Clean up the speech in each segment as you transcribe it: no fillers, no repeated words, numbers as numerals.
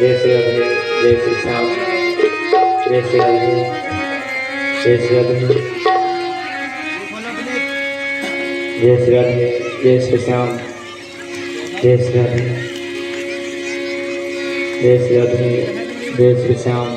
जय श्री राधे, जय श्री श्याम, जय श्री राधे, जय श्री राधे, जय श्री राधे, जय श्री श्याम, जय श्री राधे, जय श्री राधे, जय श्री श्याम।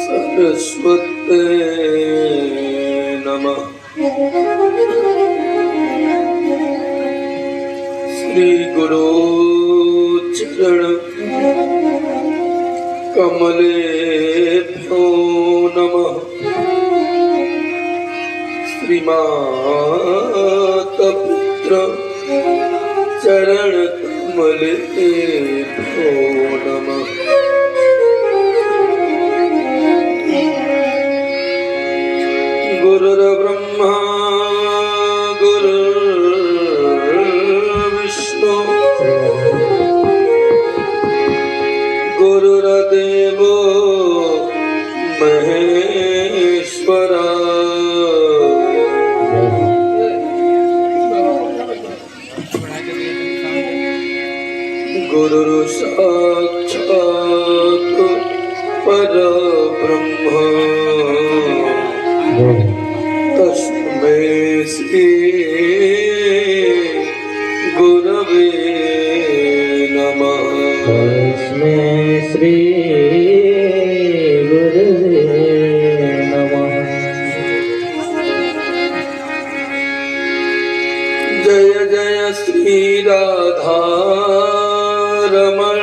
सरस्वते नमः। श्री गुरु चरण कमलेभ्यो नमः। श्रीमाता पुत्र चरण कमलेभ्यो नमः। गुरुर्ब्रह्मा गुरुर्विष्णु गुरुर्देवो महेश्वरा। गुरुर् साक्षात् परब्रह्म तस्मै श्री गुरवे नमः। तस्मै श्री गुरवे नमः। जय जय श्री राधा रमण,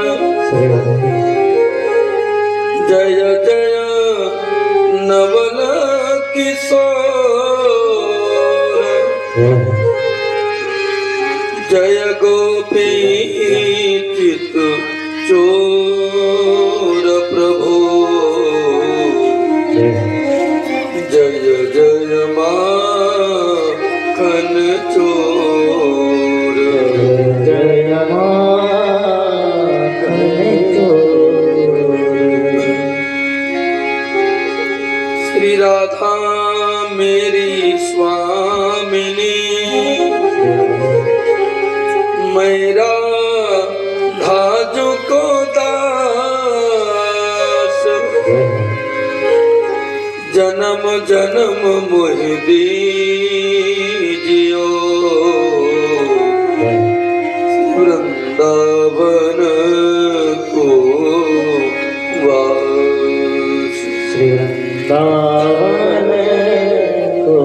जय जय नवल किशोर, जय गोपी चित चोर प्रभु, जय जय माखन चोर, जय माखन चोर। श्री राधा मेरी स्वामिनी, मेरा धाजु को दास, जन्म जन्म मोहि दीजियो, वृंदावन को वास। श्री वृंदावन को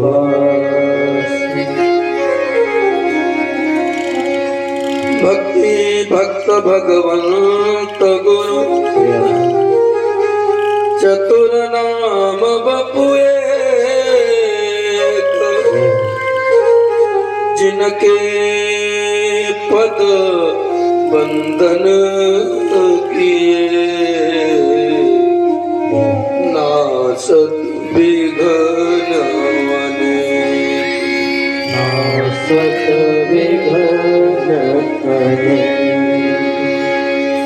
वास। भक्ति भक्त भगवंत गुरु, चतुर नाम बपु एक, जिनके पद बंदन किए, नासत विघ्न अनेक, नासत विघ्न अनेक।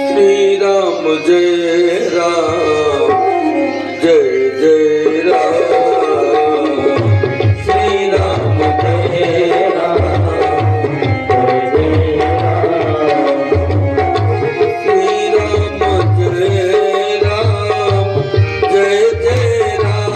श्री राम जय राम, जय जय राम, श्री राम जय राम, जय जय राम, श्री राम जय राम, जय जय राम,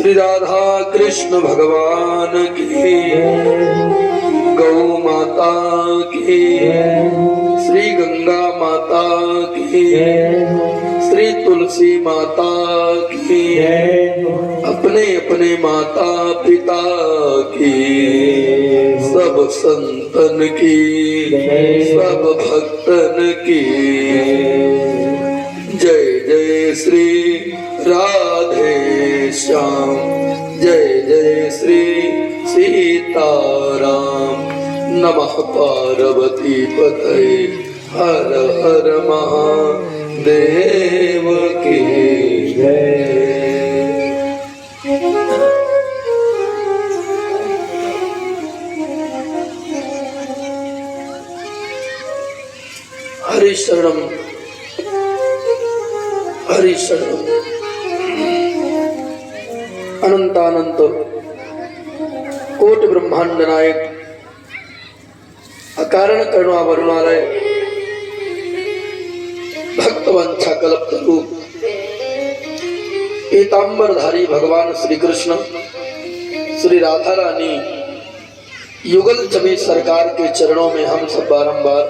श्री राधा कृष्ण भगवान की, गौ माता की, श्री गंगा माता की, श्री तुलसी माता की, अपने अपने माता पिता की, सब संतन की, सब भक्तन की। जय जय श्री राधे श्याम, जय जय श्री सीताराम। नमः पार्वती पतये, हर हर महादेव की जय। हरि शरणम हरि शरणम। अनंतानंत कोटि ब्रह्मांड नायक, अकारण करुणा वरुणालय, भक्तवंशा कल्पतरु, पीतांबरधारी भगवान श्री कृष्ण, श्री राधा रानी युगल छवि सरकार के चरणों में हम सब बारंबार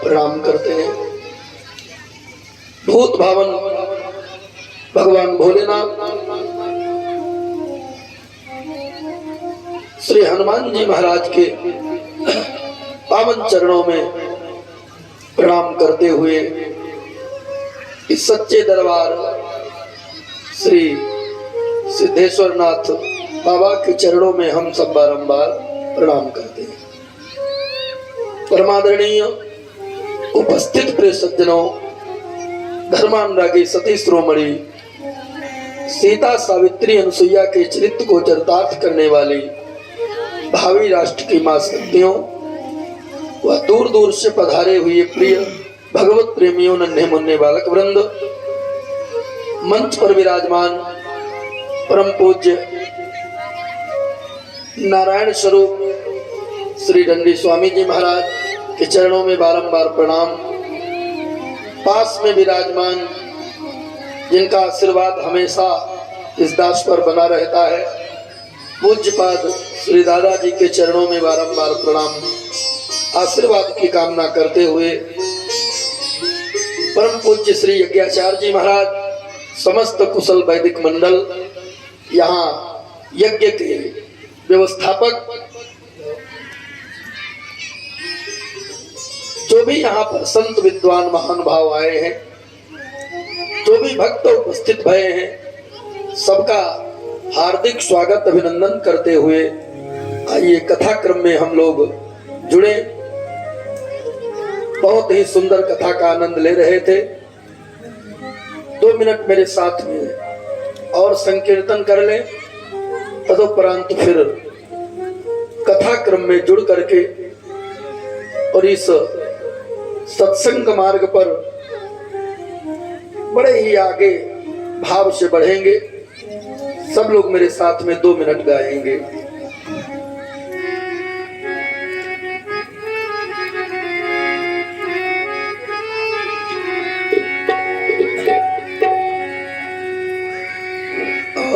प्रणाम करते हैं। भूत भावन भगवान भोलेनाथ, श्री हनुमान जी महाराज के पावन चरणों में प्रणाम करते हुए इस सच्चे दरबार श्री सिद्धेश्वरनाथ बाबा के चरणों में हम सब बारंबार प्रणाम करते हैं। परमादरणीय उपस्थित प्रिय सज्जनों, धर्मानुरागी सती शिरोमणि सीता सावित्री अनुसुईया के चरित्र को चरितार्थ करने वाली भावी राष्ट्र की मां शक्तियों, वह दूर दूर से पधारे हुए प्रिय भगवत प्रेमियों, नन्हे मुन्ने बालक वृंद, मंच पर विराजमान परम पूज्य नारायण स्वरूप श्री दंडी स्वामी जी महाराज के चरणों में बारंबार प्रणाम। पास में विराजमान जिनका आशीर्वाद हमेशा इस दास पर बना रहता है, पूज्यपाद श्री दादाजी के चरणों में बारंबार प्रणाम। आशीर्वाद की कामना करते हुए परम पूज्य श्री यज्ञाचार्य जी महाराज, समस्त कुशल वैदिक मंडल, यहाँ यज्ञ के व्यवस्थापक, जो भी यहाँ पर संत विद्वान महान भाव आए हैं, जो भी भक्त उपस्थित भये हैं, सबका हार्दिक स्वागत अभिनंदन करते हुए आइए कथा क्रम में हम लोग जुड़े। बहुत ही सुंदर कथा का आनंद ले रहे थे। 2 मिनट मेरे साथ में और संकीर्तन कर लें, तदुपरांत फिर कथा क्रम में जुड़ करके और इस सत्संग मार्ग पर बड़े ही आगे भाव से बढ़ेंगे। सब लोग मेरे साथ में 2 मिनट गाएंगे।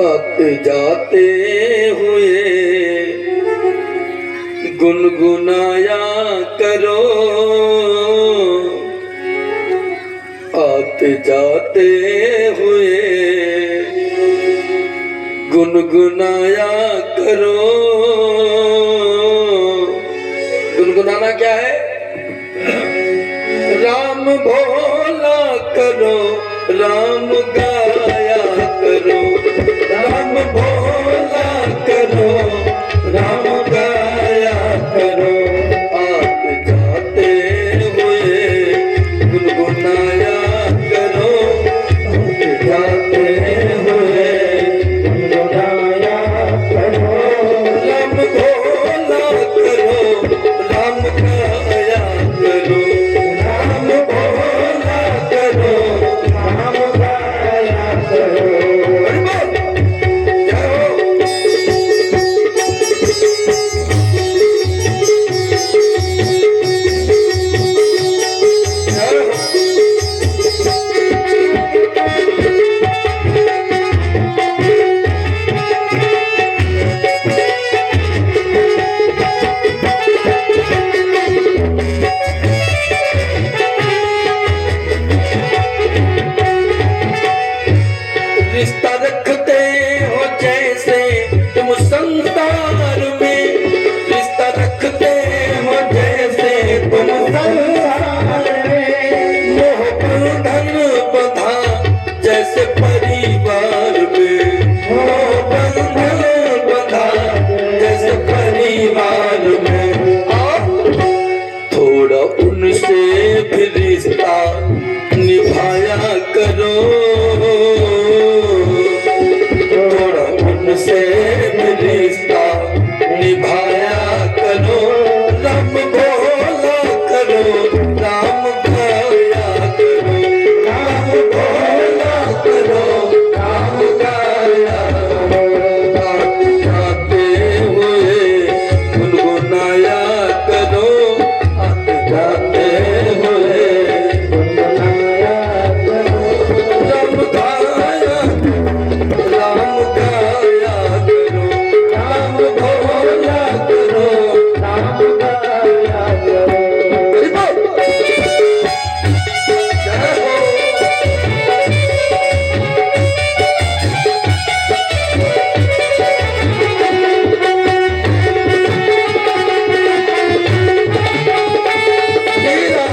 आते जाते हुए गुनगुनाया करो, आते जाते हुए गुनगुनाया करो। गुनगुनाना क्या है? राम भोला करो, राम गाया करो, राम भोला करो, राम गाया करो। आते जाते हुए गुनगुनाया करो, आते जाते हुए गुनगुनाया करो। राम भोला करो, राम गाया करो, राम भोला करो, राम गाया उनसे रिश्ता निभाया करो, राम भोला करो, राम गाया करो, राम भोला करो, राम गाया करो। गाते हुए गुनगुनाया करो, गाते हुए गुनगुनाया करो, राम गाया, राम गाया करो, राम भोला करो, राम गाया करो। जय हो। हीरा।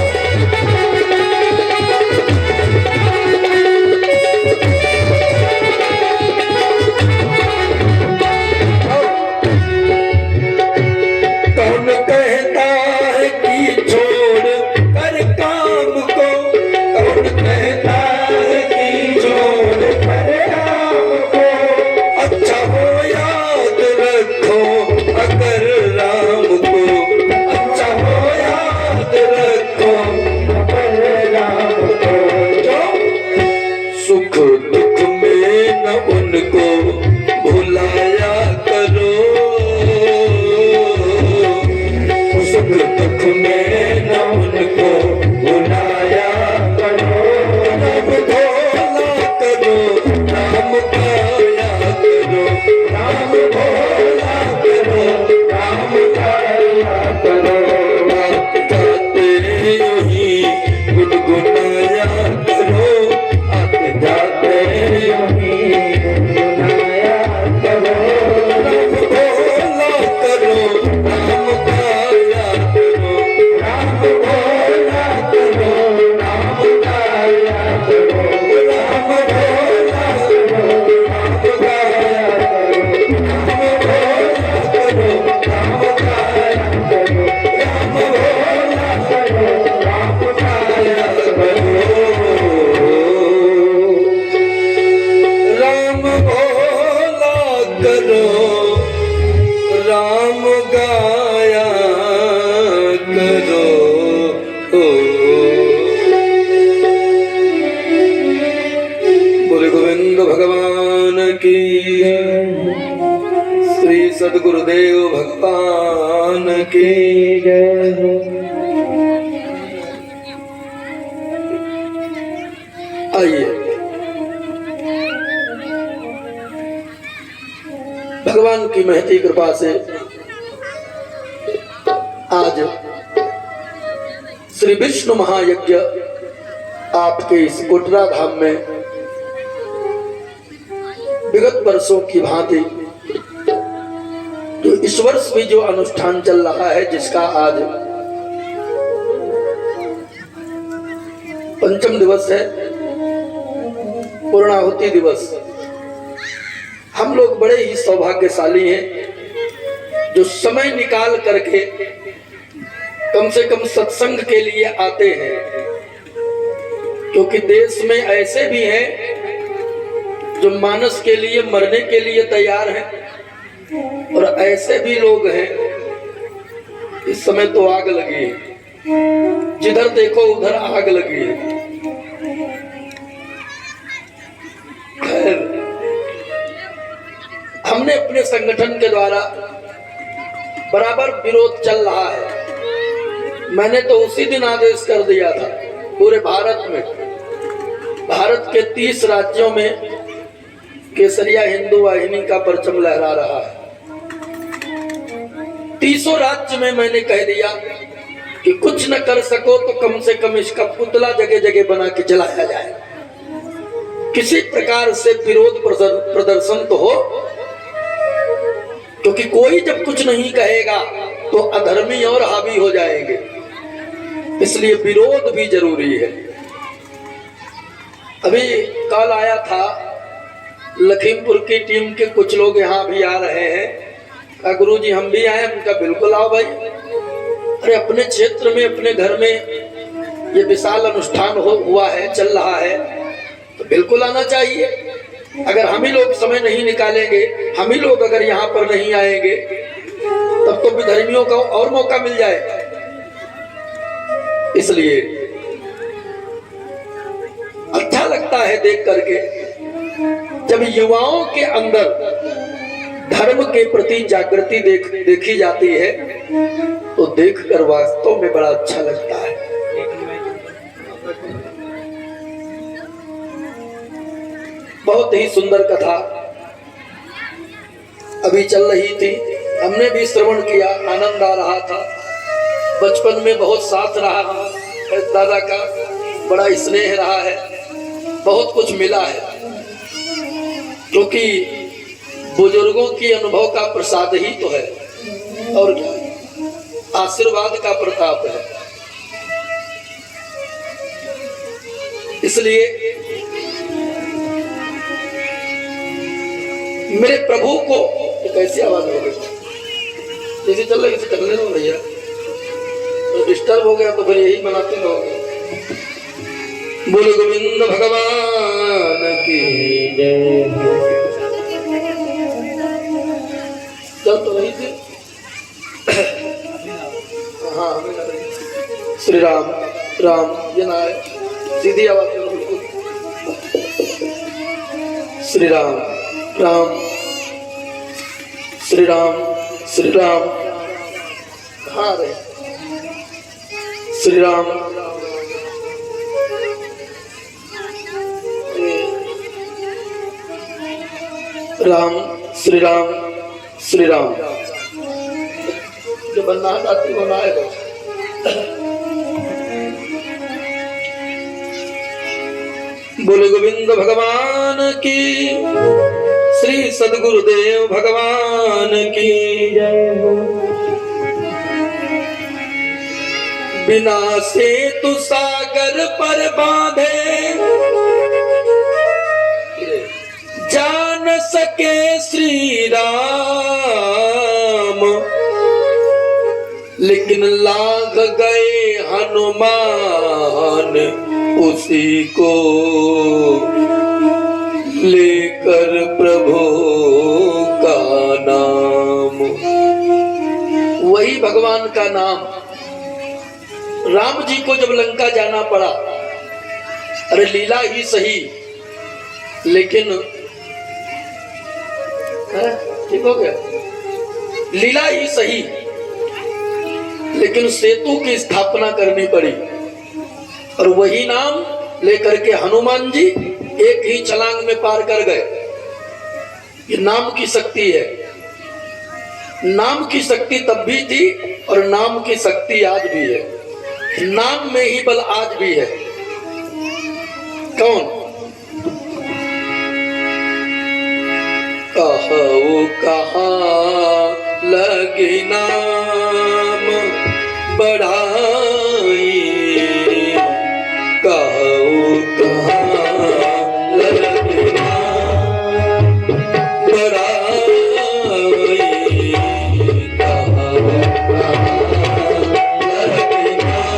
कौन कहता है कि छोड़ कर काम को, कौन कहता है कि छोड़ कर काम को, अच्छा हो याद रखो अगर राम को, अच्छा हो याद रखो अगर राम को। जो सुख दुख में न उनको भुलाया करो, सुख दुख में न उनको भुलाया करो, राम भोला करो, राम गाया करो, राम भोला करो, राम गाया करो। बात गाते यूं ही गुनगुनाया करो, आते जाते यूं ही गुनगुनाया करो, राम भोला करो, राम गाया करो, राम भोला करो, राम गाया करो, राम भोला करो, राम गाया करो, राम भोला करो, राम गाया करो, राम भोला करो, राम गाया करो, राम भोला करो, राम गाया करो। बोले गोविंद भगवान की, श्री सद्गुरुदेव भगवान की जय हो। आइए भगवान की महती कृपा से आज श्री विष्णु महायज्ञ आपके इस कोटरा धाम में विगत वर्षों की भांति जो इस वर्ष भी जो अनुष्ठान चल रहा है, जिसका आज पंचम दिवस है, पूर्णाहुति दिवस। हम लोग बड़े ही सौभाग्यशाली हैं जो समय निकाल करके कम से कम सत्संग के लिए आते हैं, क्योंकि देश में ऐसे भी हैं जो मानस के लिए मरने के लिए तैयार हैं, और ऐसे भी लोग हैं इस समय तो आग लगी है, जिधर देखो उधर आग लगी है। खैर, हमने अपने संगठन के द्वारा बराबर विरोध चल रहा है। मैंने तो उसी दिन आदेश कर दिया था, पूरे भारत में, भारत के 30 राज्यों में केसरिया हिंदू वाहिनी का परचम लहरा रहा है। 30 राज्य में मैंने कह दिया कि कुछ न कर सको तो कम से कम इसका पुतला जगह जगह बना के जलाया जाए, किसी प्रकार से विरोध प्रदर्शन तो हो, क्योंकि कोई जब कुछ नहीं कहेगा तो अधर्मी और हावी हो जाएंगे, इसलिए विरोध भी जरूरी है। अभी कल आया था, लखीमपुर की टीम के कुछ लोग यहाँ भी आ रहे हैं, कहा गुरुजी हम भी आए। उनका बिल्कुल आओ भाई, अरे अपने क्षेत्र में अपने घर में ये विशाल अनुष्ठान हुआ है, चल रहा है, तो बिल्कुल आना चाहिए। अगर हम ही लोग समय नहीं निकालेंगे, हम ही लोग अगर यहाँ पर नहीं आएंगे तब तो विधर्मियों को और मौका मिल जाए। इसलिए अच्छा लगता है देख करके जब युवाओं के अंदर धर्म के प्रति जागृति देखी जाती है तो देखकर वास्तव में बड़ा अच्छा लगता है। बहुत ही सुंदर कथा अभी चल रही थी, हमने भी श्रवण किया, आनंद आ रहा था। बचपन में बहुत साथ रहा है दादा का, बड़ा स्नेह रहा है, बहुत कुछ मिला है, क्योंकि बुजुर्गों की अनुभव का प्रसाद ही तो है और क्या, आशीर्वाद का प्रताप है। इसलिए मेरे प्रभु को कैसी आवाज हो गई, जैसे चल रही चल रहे हो भैया, तो डिस्टर्ब हो गया तो फिर यही बनाते रहोगे। बोलो गोविंद भगवान की जय। चल तो रही थी, हाँ हमें ना रही। श्री राम राम ये ना है, सीधी आवाज करो बिल्कुल। श्री राम राम श्री राम श्री राम, कहाँ रहे श्री राम राम श्री राम श्री राम। जो बनना चाहती वो ना आएगा। बोले गोविंद भगवान की, श्री सद्गुरुदेव भगवान की जय। बिना सेतु सागर पर बांधे जान सके श्री राम, लेकिन लाग गए हनुमान उसी को लेकर प्रभु का नाम। वही भगवान का नाम। राम जी को जब लंका जाना पड़ा, अरे लीला ही सही, लेकिन ठीक हो गया, लीला ही सही, लेकिन सेतु की स्थापना करनी पड़ी। और वही नाम लेकर के हनुमान जी एक ही छलांग में पार कर गए। ये नाम की शक्ति है। नाम की शक्ति तब भी थी और नाम की शक्ति आज भी है। नाम में ही बल आज भी है। कौन? कहू कहाँ लगे नाम बढ़ाई, कहू कहाँ लगे नाम बढ़ाई, कहू कहाँ लगे नाम।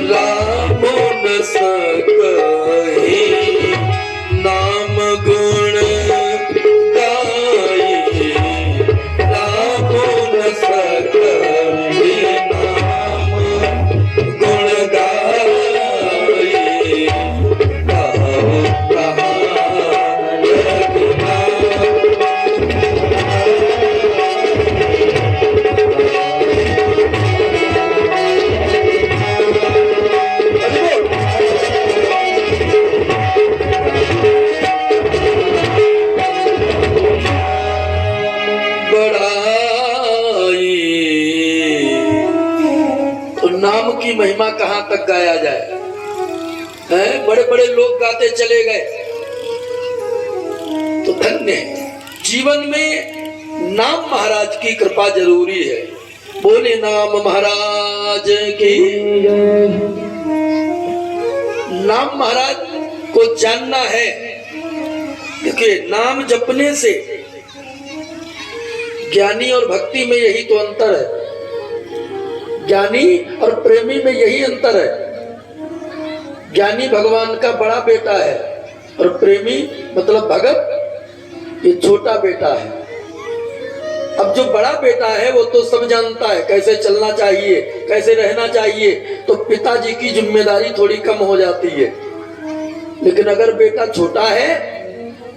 राम न सकहि नाम गुण गाई, राम न सकहि नाम गुण गाई, कहू कहाँ लगे नाम की महिमा कहां तक गाया जाए। हैं? बड़े बड़े लोग गाते चले गए तो धन्य है। जीवन में नाम महाराज की कृपा जरूरी है। बोले नाम महाराज की। नाम महाराज को जानना है, क्योंकि नाम जपने से ज्ञानी और भक्ति में यही तो अंतर है। ज्ञानी और प्रेमी में यही अंतर है। ज्ञानी भगवान का बड़ा बेटा है और प्रेमी मतलब भगत ये छोटा बेटा है। अब जो बड़ा बेटा है वो तो सब जानता है, कैसे चलना चाहिए, कैसे रहना चाहिए, तो पिताजी की जिम्मेदारी थोड़ी कम हो जाती है। लेकिन अगर बेटा छोटा है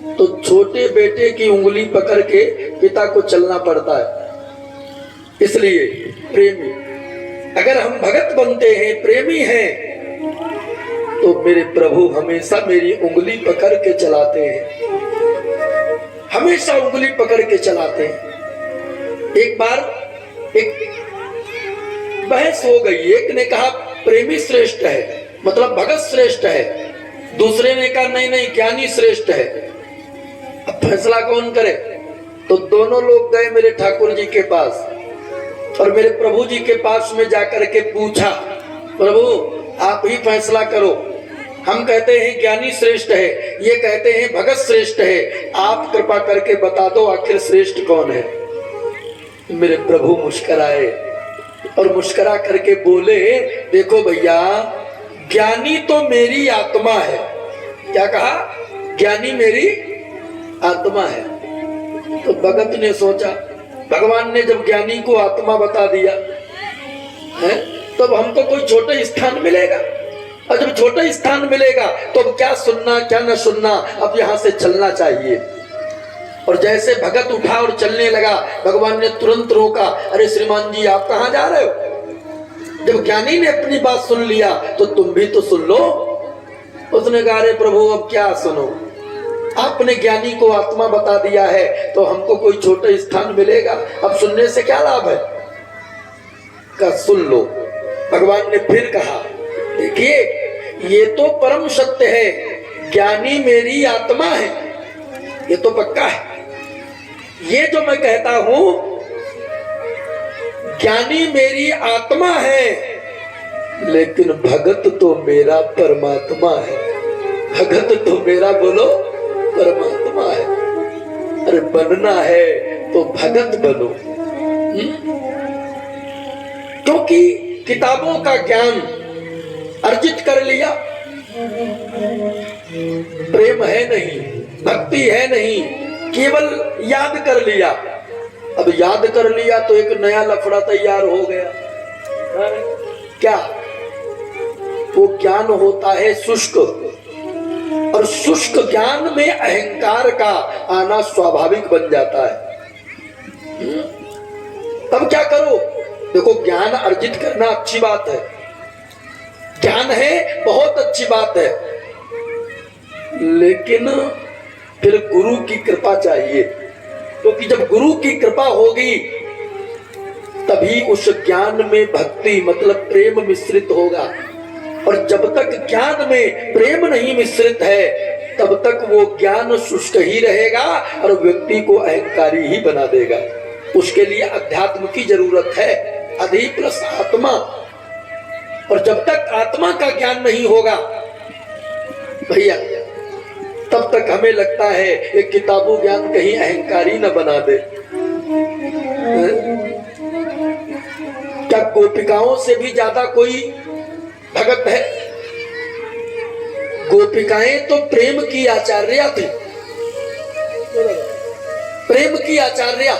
तो छोटे बेटे की उंगली पकड़ के पिता को चलना पड़ता है। इसलिए प्रेमी, अगर हम भगत बनते हैं, प्रेमी हैं, तो मेरे प्रभु हमेशा मेरी उंगली पकड़ के चलाते हैं, हमेशा उंगली पकड़ के चलाते हैं। एक बार एक बहस हो गई, एक ने कहा प्रेमी श्रेष्ठ है, मतलब भगत श्रेष्ठ है, दूसरे ने कहा नहीं नहीं ज्ञानी श्रेष्ठ है। अब फैसला कौन करे? तो दोनों लोग गए मेरे ठाकुर जी के पास और मेरे प्रभु जी के पास में जाकर के पूछा, प्रभु आप ही फैसला करो, हम कहते हैं ज्ञानी श्रेष्ठ है, ये कहते हैं भगत श्रेष्ठ है, आप कृपा करके बता दो आखिर श्रेष्ठ कौन है। मेरे प्रभु मुस्कुराए और मुस्कुरा करके बोले, देखो भैया ज्ञानी तो मेरी आत्मा है। क्या कहा? ज्ञानी मेरी आत्मा है। तो भगत ने सोचा, भगवान ने जब ज्ञानी को आत्मा बता दिया है, तब हमको कोई छोटा स्थान मिलेगा, और जब छोटा स्थान मिलेगा तो अब क्या सुनना क्या न सुनना, अब यहाँ से चलना चाहिए। और जैसे भगत उठा और चलने लगा, भगवान ने तुरंत रोका, अरे श्रीमान जी आप कहाँ जा रहे हो? जब ज्ञानी ने अपनी बात सुन लिया तो तुम भी तो सुन लो। उसने कहा, अरे प्रभु अब क्या सुनो, आपने ज्ञानी को आत्मा बता दिया है तो हमको कोई छोटा स्थान मिलेगा, अब सुनने से क्या लाभ है? का सुन लो। भगवान ने फिर कहा, देखिए ये तो परम सत्य है, ज्ञानी मेरी आत्मा है, ये तो पक्का है। ये जो मैं कहता हूं ज्ञानी मेरी आत्मा है, लेकिन भगत तो मेरा परमात्मा है। भगत तो मेरा बोलो परमात्मा है। अरे बनना है तो भगत बनो। क्योंकि किताबों का ज्ञान अर्जित कर लिया, प्रेम है नहीं, भक्ति है नहीं, केवल याद कर लिया। अब याद कर लिया तो एक नया लफड़ा तैयार हो गया। क्या? वो ज्ञान होता है शुष्क, और शुष्क ज्ञान में अहंकार का आना स्वाभाविक बन जाता है। तब क्या करो? देखो ज्ञान अर्जित करना अच्छी बात है, ज्ञान है बहुत अच्छी बात है, लेकिन फिर गुरु की कृपा चाहिए। क्योंकि जब गुरु की कृपा होगी तभी उस ज्ञान में भक्ति मतलब प्रेम मिश्रित होगा। और जब तक ज्ञान में प्रेम नहीं मिश्रित है तब तक वो ज्ञान शुष्क ही रहेगा और व्यक्ति को अहंकारी ही बना देगा। उसके लिए अध्यात्म की जरूरत है, अधि प्लस आत्मा। और जब तक आत्मा का ज्ञान नहीं होगा भैया, तब तक हमें लगता है एक किताबों ज्ञान कहीं अहंकारी न बना दे। क्या गोपिकाओं से भी ज्यादा कोई भगत है? गोपिकाएं तो प्रेम की आचार्या थी, प्रेम की आचार्या।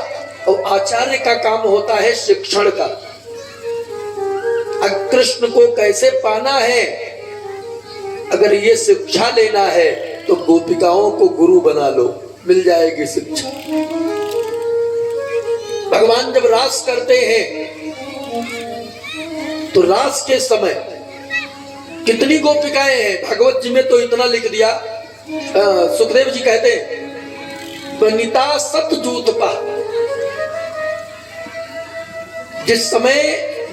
और आचार्य का काम होता है शिक्षण का। कृष्ण को कैसे पाना है, अगर ये शिक्षा लेना है तो गोपिकाओं को गुरु बना लो, मिल जाएगी शिक्षा। भगवान जब रास करते हैं तो रास के समय कितनी गोपिकाएं हैं? भागवत जी में तो इतना लिख दिया, सुखदेव जी कहते हैं वनिता सतजूत पा। जिस समय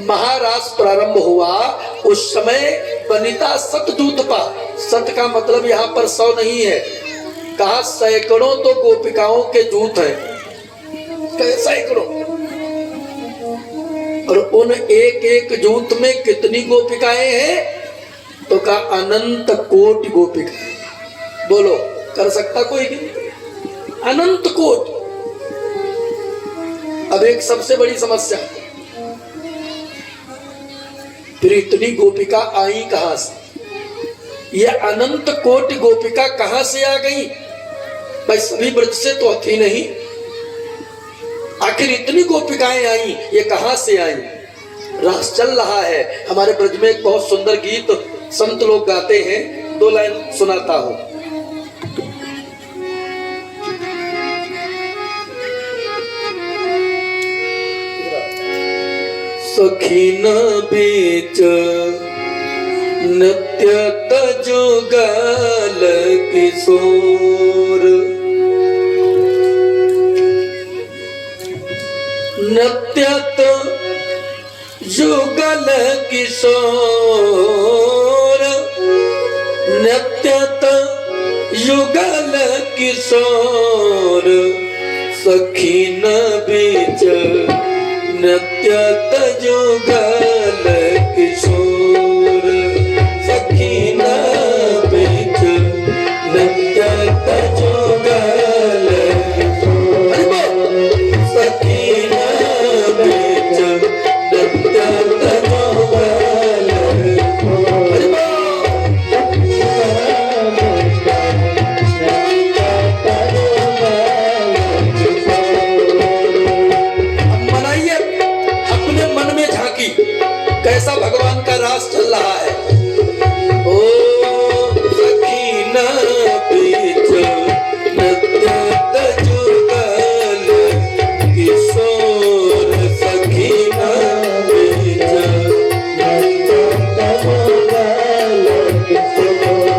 महारास प्रारंभ हुआ उस समय वनिता सतजूत पा। सत का मतलब यहाँ पर 100 नहीं है, कहा सैकड़ों तो गोपिकाओं के जूत हैं, सैकड़ों। और उन एक एक जूत में कितनी गोपिकाएं हैं? तो कहा अनंत कोटि गोपिकाएं। बोलो कर सकता कोई? अनंत कोटि। अब एक सबसे बड़ी समस्या, फिर इतनी गोपिका आई कहां से? ये अनंत कोटि गोपिका कहां से आ गई? भाई सभी ब्रज से तो थी नहीं, आखिर इतनी गोपिकाएं आई, ये कहां से आई? रास चल रहा है। हमारे ब्रज में एक बहुत सुंदर गीत संत लोग गाते हैं, 2 लाइन सुनाता हूं। सखीन बीच नित्य तजुगल किशोर, नित्यत युगल किशोर, नित्यत युगल किशोर, सखीन बीच नित्यत युगल किशोर, सखीन बीच नित्यत युगल किशोर, सखीन बीच नित्यत युगल किशोर। मनाइए अपने मन में झांकी, कैसा भगवान का रास चल रहा है। ओ सखीन बीच नित्यत युगल किशोर, सखीन बीच नित्यत युगल किशोर।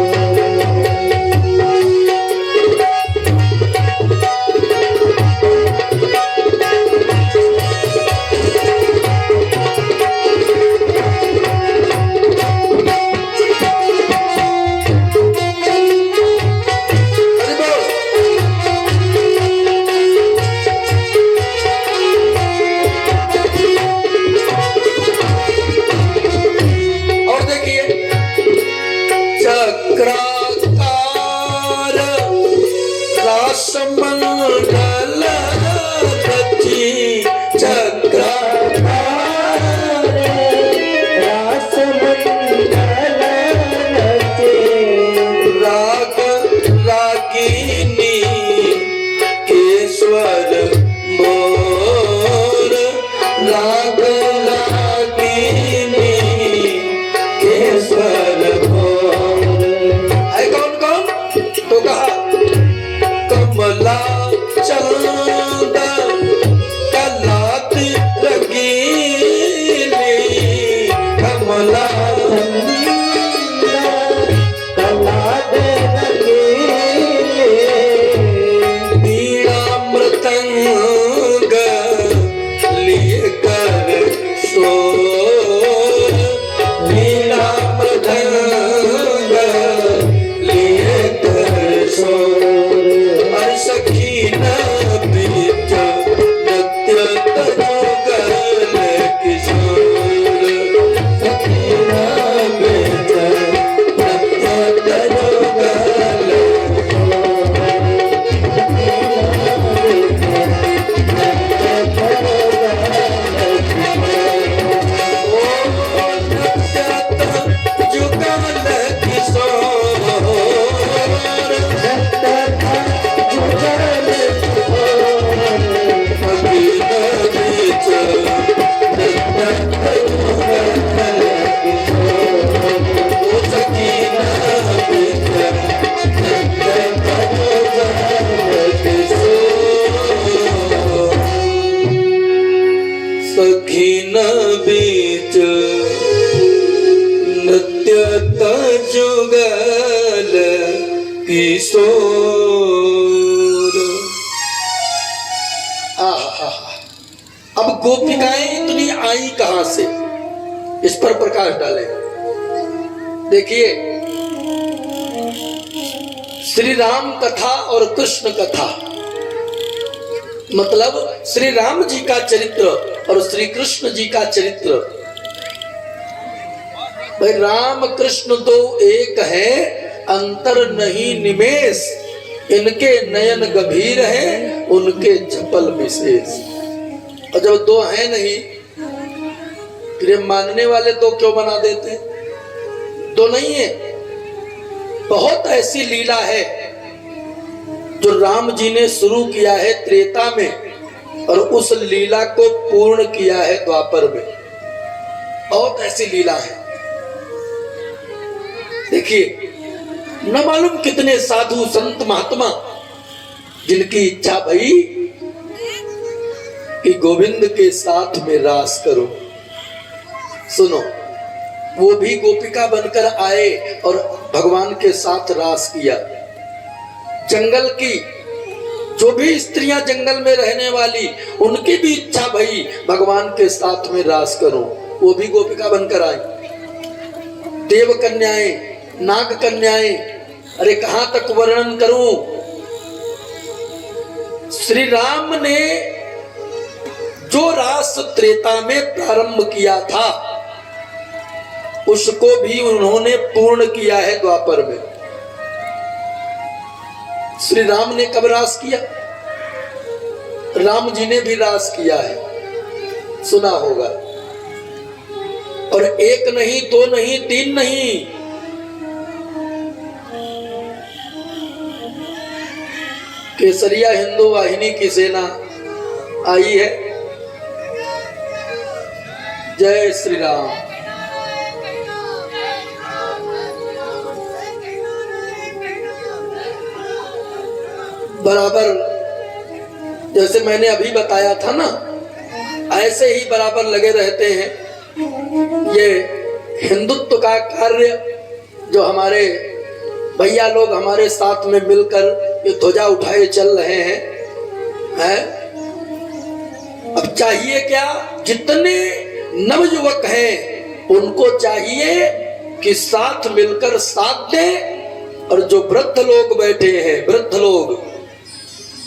चक्राकार रासमंडल रची, चक्राकार रासमंडल रची, राग रागिनी केश्वर मोर, राग रागिनी केश्वर मोर। है कौन कौन? तो कहा कमला चंद कलात रंगीली, कमला कलात रंगीली, वीणा मृदंग लिए कर शोर, वीणा मृदंग लिए कर शोर। अरे सखीन बीच नित्यत युगल किशोर, सखीन बीच नित्यत युगल सखीन बीच नित्यत युगल किशोर। अब गोपिकाएं इतनी आई कहां से, इस पर प्रकाश डाले। देखिए, श्री राम कथा और कृष्ण कथा, मतलब श्री राम जी का चरित्र और श्री कृष्ण जी का चरित्र। भाई राम कृष्ण तो एक है, अंतर नहीं निमेष, इनके नयन गंभीर हैं, उनके चपल विशेष। और जब दो हैं नहीं, फिर मानने वाले दो क्यों बना देते? दो नहीं है, बहुत ऐसी लीला है जो राम जी ने शुरू किया है त्रेता में और उस लीला को पूर्ण किया है द्वापर में। बहुत ऐसी लीला है। देखिए, न मालूम कितने साधु संत महात्मा जिनकी इच्छा भई कि गोविंद के साथ में रास करो। सुनो, वो भी गोपिका बनकर आए और भगवान के साथ रास किया। जंगल की जो भी स्त्रियां जंगल में रहने वाली, उनकी भी इच्छा भई भगवान के साथ में रास करो, वो भी गोपिका बनकर आई। देव कन्याएं, नाग कन्याएं, अरे कहां तक वर्णन करूं। श्री राम ने जो रास त्रेता में प्रारंभ किया था उसको भी उन्होंने पूर्ण किया है द्वापर में। श्री राम ने कब रास किया? राम जी ने भी रास किया है, सुना होगा। और एक नहीं, दो नहीं, तीन नहीं, केसरिया हिंदू वाहिनी की सेना आई है। जय श्री राम। बराबर जैसे मैंने अभी बताया था ना, ऐसे ही बराबर लगे रहते हैं। ये हिंदुत्व का कार्य जो हमारे भैया लोग हमारे साथ में मिलकर ये ध्वजा उठाए चल रहे हैं। अब चाहिए क्या? जितने नवयुवक हैं उनको चाहिए कि साथ मिलकर साथ दें, और जो वृद्ध लोग बैठे हैं, वृद्ध लोग,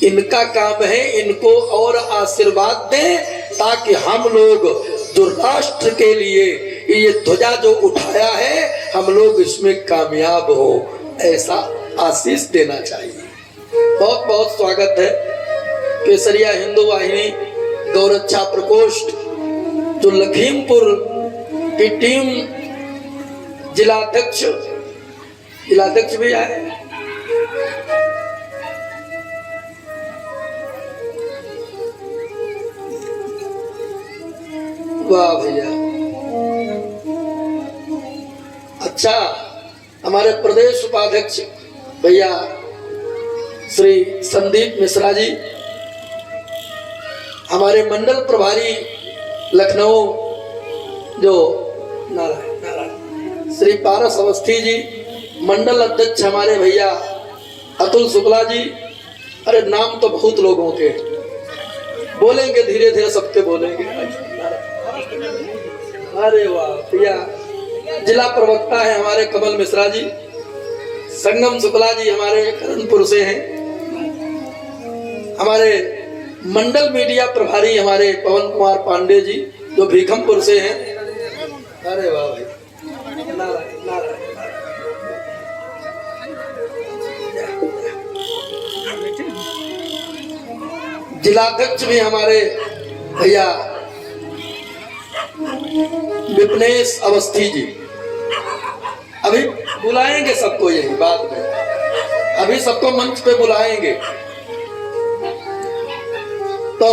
इनका काम है इनको और आशीर्वाद दें, ताकि हम लोग जो राष्ट्र के लिए ये ध्वजा जो उठाया है हम लोग इसमें कामयाब हो, ऐसा आशीष देना चाहिए। बहुत बहुत स्वागत है। केसरिया हिंदू वाहिनी गौरक्षा प्रकोष्ठ जो लखीमपुर की टीम, जिलाध्यक्ष भी आए, वाह भैया। अच्छा, हमारे प्रदेश उपाध्यक्ष भैया श्री संदीप मिश्रा जी, हमारे मंडल प्रभारी लखनऊ जो नारायण श्री पारस अवस्थी जी, मंडल अध्यक्ष हमारे भैया अतुल शुक्ला जी। अरे नाम तो बहुत लोगों के, बोलेंगे धीरे धीरे सबके बोलेंगे। अरे वाह भैया। जिला प्रवक्ता है हमारे कमल मिश्रा जी, संगम शुक्ला जी हमारे करणपुर से हैं, हमारे मंडल मीडिया प्रभारी हमारे पवन कुमार पांडे जी जो भीखमपुर से हैं। अरे वाह भाई, नारायण नारायण। जिलाध्यक्ष भी हमारे भैया विपनेश अवस्थी जी। अभी बुलाएंगे सबको, यही बाद में, अभी सबको मंच पे बुलाएंगे। तो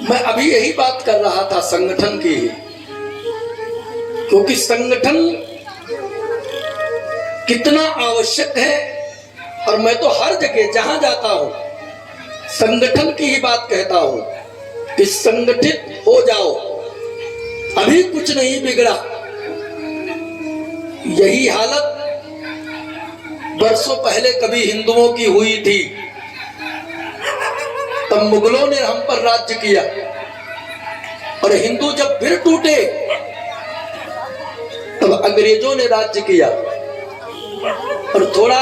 मैं अभी यही बात कर रहा था संगठन की, क्योंकि संगठन कितना आवश्यक है, और मैं तो हर जगह जहां जाता हूं संगठन की ही बात कहता हूं कि संगठित हो जाओ, अभी कुछ नहीं बिगड़ा। यही हालत वर्षों पहले कभी हिंदुओं की हुई थी, तब मुगलों ने हम पर राज्य किया, और हिंदू जब फिर टूटे तब अंग्रेजों ने राज्य किया, और थोड़ा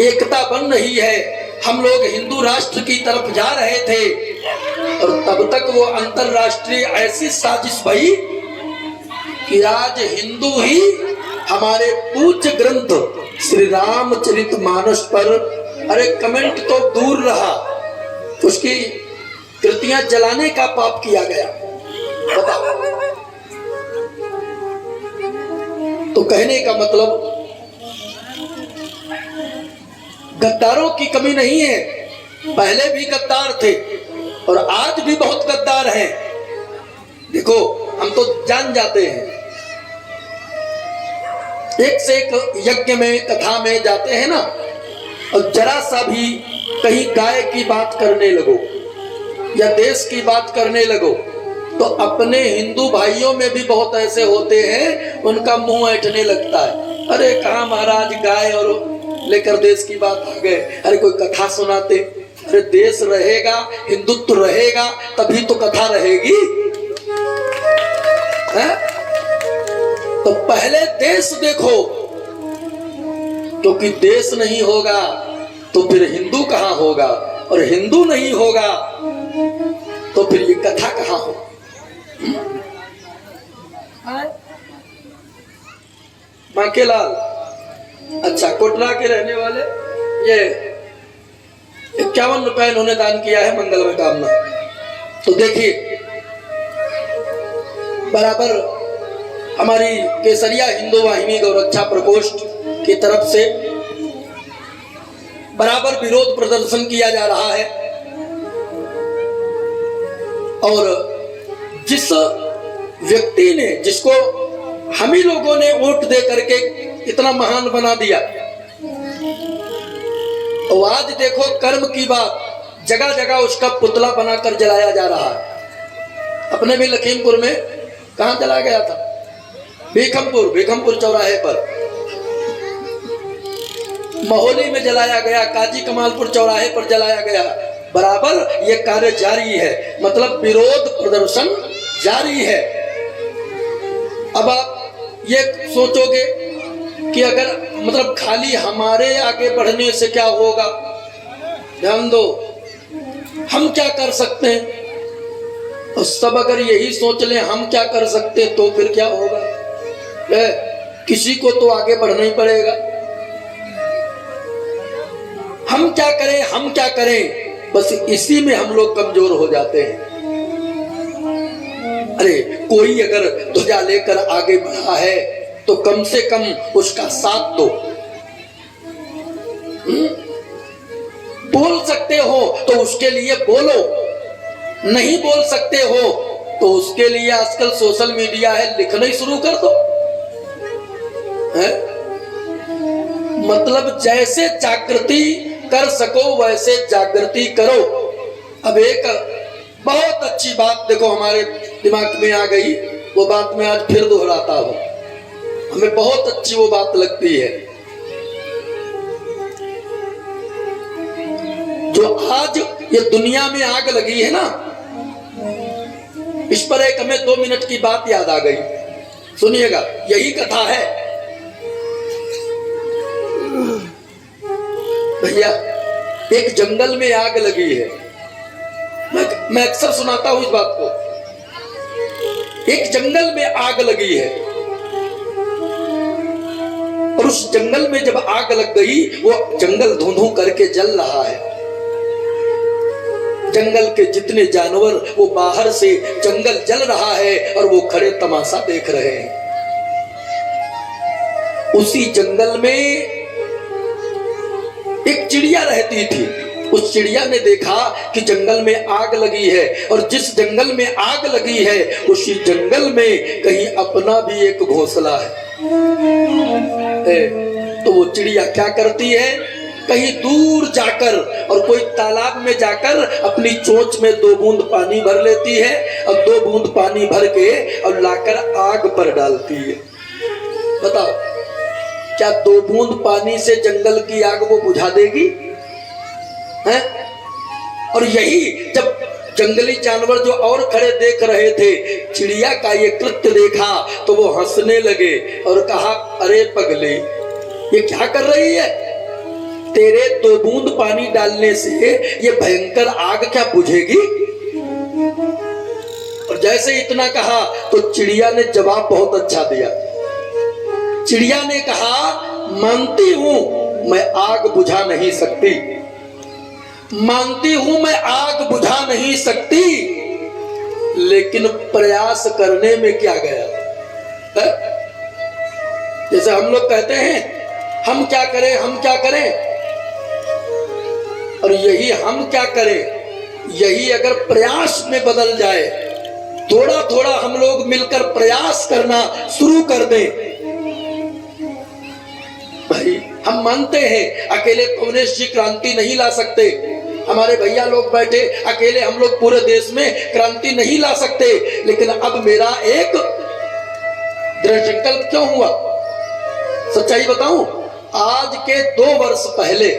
एकता बन रही है। हम लोग हिंदू राष्ट्र की तरफ जा रहे थे, और तब तक वो अंतरराष्ट्रीय ऐसी साजिश भई कि आज हिंदू ही हमारे पूज्य ग्रंथ श्री रामचरितमानस पर, अरे कमेंट तो दूर रहा, उसकी कृतियां जलाने का पाप किया गया। बताओ, तो कहने का मतलब गद्दारों की कमी नहीं है, पहले भी गद्दार थे और आज भी बहुत गद्दार हैं। देखो हम तो जान जाते हैं, एक से एक यज्ञ में कथा में जाते हैं ना, और जरा सा भी कहीं गाय की बात करने लगो या देश की बात करने लगो तो अपने हिंदू भाइयों में भी बहुत ऐसे होते हैं, उनका मुंह ऐंठने लगता है। अरे कहाँ महाराज गाय और लेकर देश की बात आ गए, अरे कोई कथा सुनाते। अरे देश रहेगा, हिंदुत्व रहेगा तभी तो कथा रहेगी है? तो पहले देश देखो, क्योंकि देश नहीं होगा तो फिर हिंदू कहाँ होगा, और हिंदू नहीं होगा तो फिर ये कथा कहाँ हो। माकेलाल, अच्छा कोटला के रहने वाले, ये 51 रुपए इन्होंने दान किया है मंगल में कामना। तो देखिए बराबर हमारी केसरिया हिंदू वाहिनी गौरक्षा प्रकोष्ठ की तरफ से बराबर विरोध प्रदर्शन किया जा रहा है, और जिस व्यक्ति ने, जिसको हम ही लोगों ने वोट दे करके इतना महान बना दिया, और आज देखो कर्म की बात, जगह जगह उसका पुतला बनाकर जलाया जा रहा है। अपने भी लखीमपुर में कहां जलाया गया था, भीखमपुर चौराहे पर, महोली में जलाया गया, काजी कमालपुर चौराहे पर जलाया गया। बराबर ये कार्य जारी है, मतलब विरोध प्रदर्शन जारी है। अब आप ये सोचोगे कि अगर मतलब खाली हमारे आगे बढ़ने से क्या होगा, ध्यान दो, हम क्या कर सकते हैं, और सब अगर यही सोच लें हम क्या कर सकते तो फिर क्या होगा। किसी को तो आगे बढ़ना ही पड़ेगा। हम क्या करें, बस इसी में हम लोग कमजोर हो जाते हैं। अरे कोई अगर ध्वजा लेकर आगे बढ़ा है तो कम से कम उसका साथ दो। बोल सकते हो तो उसके लिए बोलो, नहीं बोल सकते हो तो उसके लिए आजकल सोशल मीडिया है, लिखना ही शुरू कर दो है? मतलब जैसे जागृति कर सको वैसे जागृति करो। अब एक बहुत अच्छी बात देखो हमारे दिमाग में आ गई, वो बात मैं आज फिर दोहराता हूं, हमें बहुत अच्छी वो बात लगती है। जो आज ये दुनिया में आग लगी है ना, इस पर एक हमें 2 मिनट की बात याद आ गई, सुनिएगा, यही कथा है भैया। एक जंगल में आग लगी है, मैं अक्सर सुनाता हूं इस बात को। एक जंगल में आग लगी है, और उस जंगल में जब आग लग गई, वो जंगल धुंधु करके जल रहा है। जंगल के जितने जानवर वो बाहर से, जंगल जल रहा है और वो खड़े तमाशा देख रहे हैं। उसी जंगल में एक चिड़िया रहती थी। उस चिड़िया ने देखा कि जंगल में आग लगी है, और जिस जंगल में आग लगी है उसी जंगल में कहीं अपना भी एक घोंसला है। तो वो चिड़िया क्या करती है, कहीं दूर जाकर और कोई तालाब में जाकर अपनी चोंच में 2 बूंद पानी भर लेती है, और 2 बूंद पानी भर के और लाकर आग पर डालती है। बताओ क्या 2 बूंद पानी से जंगल की आग वो बुझा देगी है? और यही जब जंगली जानवर जो और खड़े देख रहे थे, चिड़िया का ये कृत्य देखा तो वो हंसने लगे और कहा, अरे पगले ये क्या कर रही है, तेरे 2 बूंद पानी डालने से ये भयंकर आग क्या बुझेगी। और जैसे इतना कहा तो चिड़िया ने जवाब बहुत अच्छा दिया। चिड़िया ने कहा, मानती हूं मैं आग बुझा नहीं सकती, मानती हूं मैं आग बुझा नहीं सकती, लेकिन प्रयास करने में क्या गया है? जैसे हम लोग कहते हैं हम क्या करें, हम क्या करें, और यही हम क्या करें, यही अगर प्रयास में बदल जाए, थोड़ा थोड़ा हम लोग मिलकर प्रयास करना शुरू कर दें। भाई हम मानते हैं अकेले कम्युनिस्ट जी क्रांति नहीं ला सकते, हमारे भैया लोग बैठे अकेले हम लोग पूरे देश में क्रांति नहीं ला सकते, लेकिन अब मेरा एक दृढ़ संकल्प क्यों हुआ, सच्चाई बताऊं, आज के 2 वर्ष पहले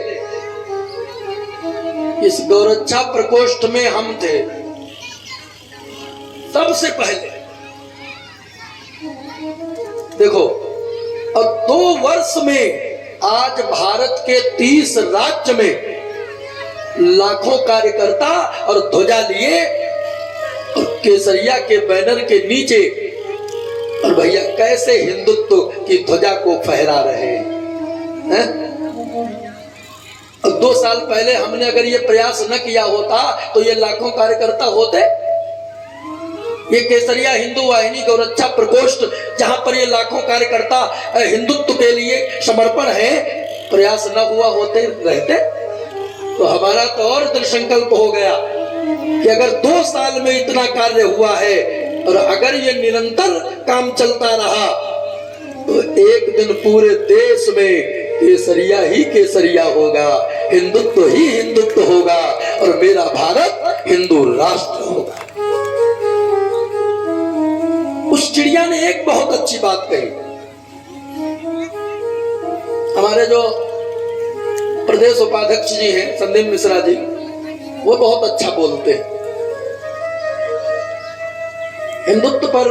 इस गौरक्षा प्रकोष्ठ में हम थे, सबसे पहले। देखो, और 2 वर्ष में आज भारत के 30 राज्य में लाखों कार्यकर्ता और ध्वजा लिए और केसरिया के बैनर के नीचे, और भैया कैसे हिंदुत्व की ध्वजा को फहरा रहे हैं। और 2 साल पहले हमने अगर ये प्रयास न किया होता तो ये लाखों कार्यकर्ता होते, ये केसरिया हिंदू वाहिनी गौरक्षा प्रकोष्ठ जहां पर ये लाखों कार्यकर्ता हिंदुत्व के लिए समर्पण है, प्रयास न हुआ होते रहते तो हमारा तो और दृढ़ संकल्प हो गया कि अगर 2 साल में इतना कार्य हुआ है और अगर ये निरंतर काम चलता रहा तो एक दिन पूरे देश में केसरिया ही केसरिया होगा, हिंदुत्व ही हिंदुत्व होगा और मेरा भारत हिंदू राष्ट्र होगा। उस चिड़िया ने एक बहुत अच्छी बात कही। हमारे जो प्रदेश उपाध्यक्ष जी हैं संदीप मिश्रा जी, वो बहुत अच्छा बोलते हैं। हिंदुत्व पर,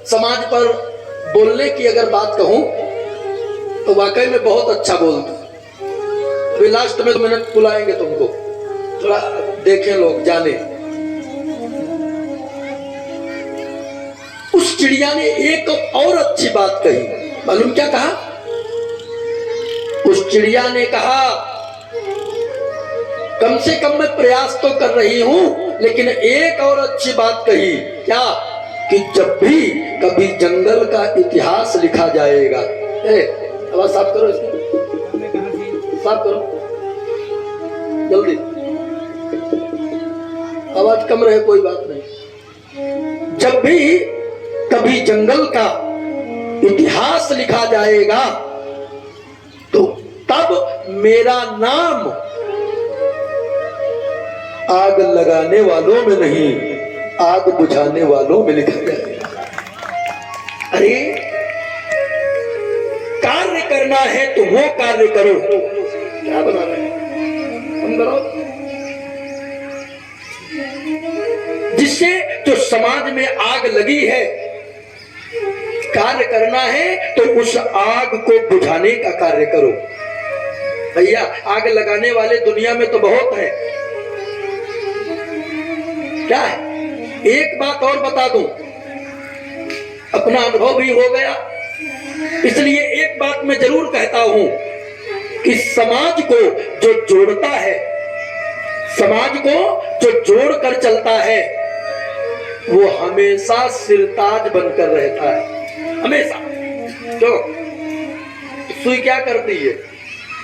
समाज पर बोलने की अगर बात कहूं तो वाकई में बहुत अच्छा बोलते हैं। अभी लास्ट में 2 मिनट बुलाएंगे तुमको, थोड़ा देखें लोग, जाने। उस चिड़िया ने एक और अच्छी बात कही, मालूम क्या कहा? उस चिड़िया ने कहा कम से कम मैं प्रयास तो कर रही हूं, लेकिन एक और अच्छी बात कही, क्या? कि जब भी कभी जंगल का इतिहास लिखा जाएगा, आवाज साफ करो, इसकी साफ करो जल्दी, आवाज कम रहे कोई बात नहीं। जब भी कभी जंगल का इतिहास लिखा जाएगा तो तब मेरा नाम आग लगाने वालों में नहीं, आग बुझाने वालों में लिखा जाएगा। अरे कार्य करना है तो वो कार्य करो, क्या बना रहे हैं हम, करो जिससे जो समाज में आग लगी है, कार्य करना है तो उस आग को बुझाने का कार्य करो। भैया आग लगाने वाले दुनिया में तो बहुत है, क्या है? एक बात और बता दूं, अपना अनुभव भी हो गया, इसलिए एक बात मैं जरूर कहता हूं कि समाज को जो जोड़ता है, समाज को जो जोड़कर चलता है, वो हमेशा सिरताज बनकर रहता है, हमेशा। जो सुई क्या करती है,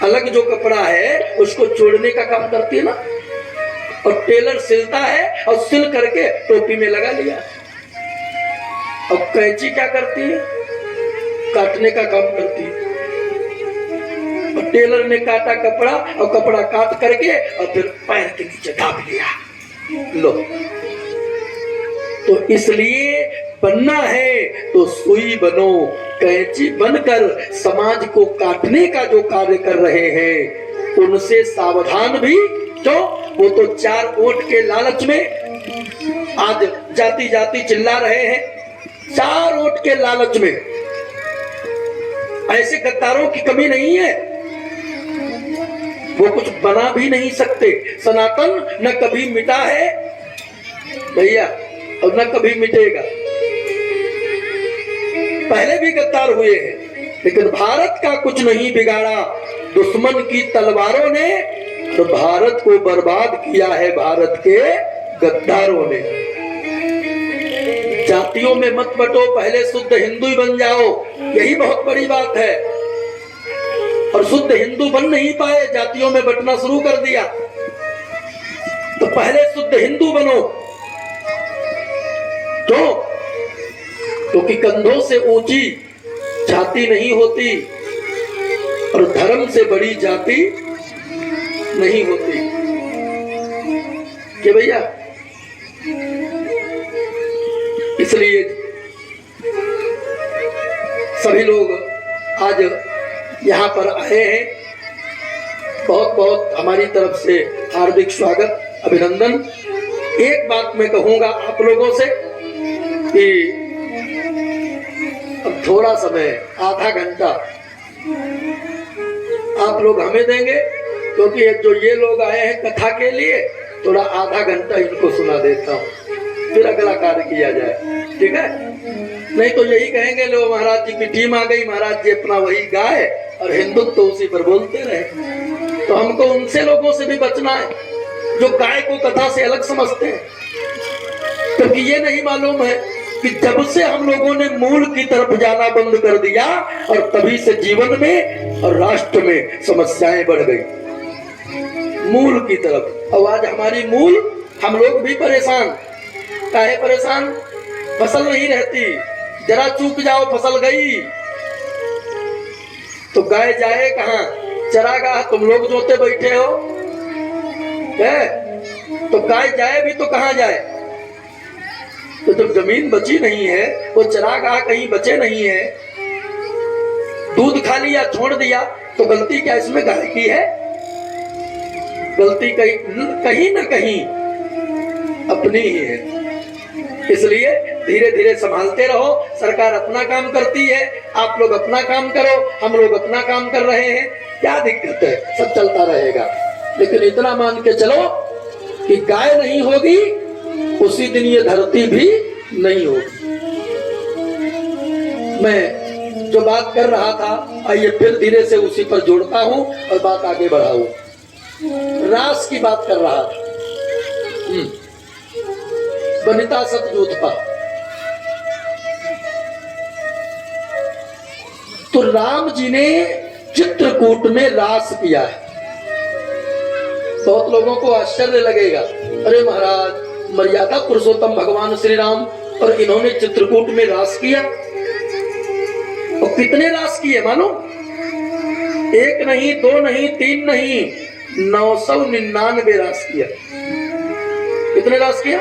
अलग जो कपड़ा है उसको जोड़ने का काम करती है ना, और टेलर सिलता है और सिल करके टोपी में लगा लिया। अब कैंची क्या करती है? काटने का काम करती है। और टेलर ने काटा कपड़ा और कपड़ा काट करके और फिर पैर के नीचे दाब लिया। लो, तो इसलिए बनना है तो सुई बनो, कैंची बनकर समाज को काटने का जो कार्य कर रहे हैं उनसे सावधान भी। क्यों? वो तो 4 वोट के लालच में आज जाति जाति चिल्ला रहे हैं, 4 वोट के लालच में। ऐसे गद्दारों की कमी नहीं है, वो कुछ बना भी नहीं सकते। सनातन न कभी मिटा है भैया और न कभी मिटेगा। पहले भी गद्दार हुए हैं, लेकिन भारत का कुछ नहीं बिगाड़ा। दुश्मन की तलवारों ने तो भारत को बर्बाद किया है, भारत के गद्दारों ने। जातियों में मत बटो, पहले शुद्ध हिंदू ही बन जाओ, यही बहुत बड़ी बात है। और शुद्ध हिंदू बन नहीं पाए, जातियों में बंटना शुरू कर दिया। तो पहले शुद्ध हिंदू बनो। क्योंकि कंधों से ऊंची जाति नहीं होती और धर्म से बड़ी जाति नहीं होती। कि भैया, इसलिए सभी लोग आज यहाँ पर आए हैं। बहुत बहुत हमारी तरफ से हार्दिक स्वागत, अभिनंदन। एक बात मैं कहूंगा आप लोगों से कि अब थोड़ा समय, आधा घंटा आप लोग हमें देंगे, क्योंकि जो ये लोग आए हैं कथा के लिए, थोड़ा आधा घंटा इनको सुना देता हूँ, फिर अगला कार्य किया जाए। ठीक है? नहीं तो यही कहेंगे लो महाराज जी की टीम आ गई, महाराज जी अपना वही गाए और हिंदुत्व तो उसी पर बोलते रहे। तो हमको उनसे लोगों से भी बचना है जो गाय को कथा से अलग समझते हैं, क्योंकि ये नहीं मालूम है कि जब से हम लोगों ने मूल की तरफ जाना बंद कर दिया और तभी से जीवन में और राष्ट्र में समस्याएं बढ़ गई। मूल की तरफ। और आज हमारी मूल, हम लोग भी परेशान। काहे परेशान? फसल नहीं रहती, जरा चूक जाओ फसल गई तो गाय जाए कहाँ? चरागाह तुम लोग जोते बैठे हो है? तो गाय जाए भी तो कहाँ जाए? तो जब जमीन बची नहीं है, वो चरागाह कहीं बचे नहीं है, दूध खा लिया छोड़ दिया, तो गलती क्या इसमें गाय की है? गलती कहीं ना कहीं अपनी ही है। इसलिए धीरे धीरे संभालते रहो। सरकार अपना काम करती है, आप लोग अपना काम करो, हम लोग अपना काम कर रहे हैं। क्या दिक्कत है? सब चलता रहेगा। लेकिन इतना मान के चलो कि गाय नहीं होगी उसी दिन ये धरती भी नहीं होगी। मैं जो बात कर रहा था, आइए फिर धीरे से उसी पर जोड़ता हूं और बात आगे बढ़ाऊं। रास की बात कर रहा था, वनिता सतजोतपा। तो राम जी ने चित्रकूट में रास किया है। बहुत लोगों को आश्चर्य लगेगा, अरे महाराज मर्यादा पुरुषोत्तम भगवान श्री राम और इन्होंने चित्रकूट में रास किया। और कितने रास किए मानो? एक नहीं, दो नहीं, तीन नहीं, 999 रास किया। कितने रास किया?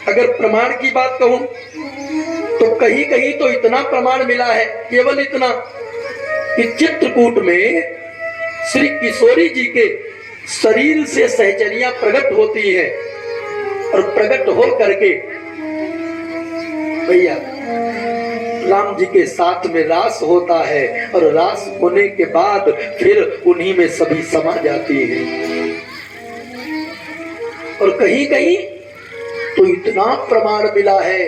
अगर प्रमाण की बात कहूं तो कहीं कहीं तो इतना प्रमाण मिला है, केवल इतना कि चित्रकूट में श्री किशोरी जी के शरीर से सहचरियां प्रकट होती है और प्रकट हो करके भैया राम जी के साथ में रास होता है और रास होने के बाद फिर उन्हीं में सभी समा जाती है। और कहीं कहीं तो इतना प्रमाण मिला है।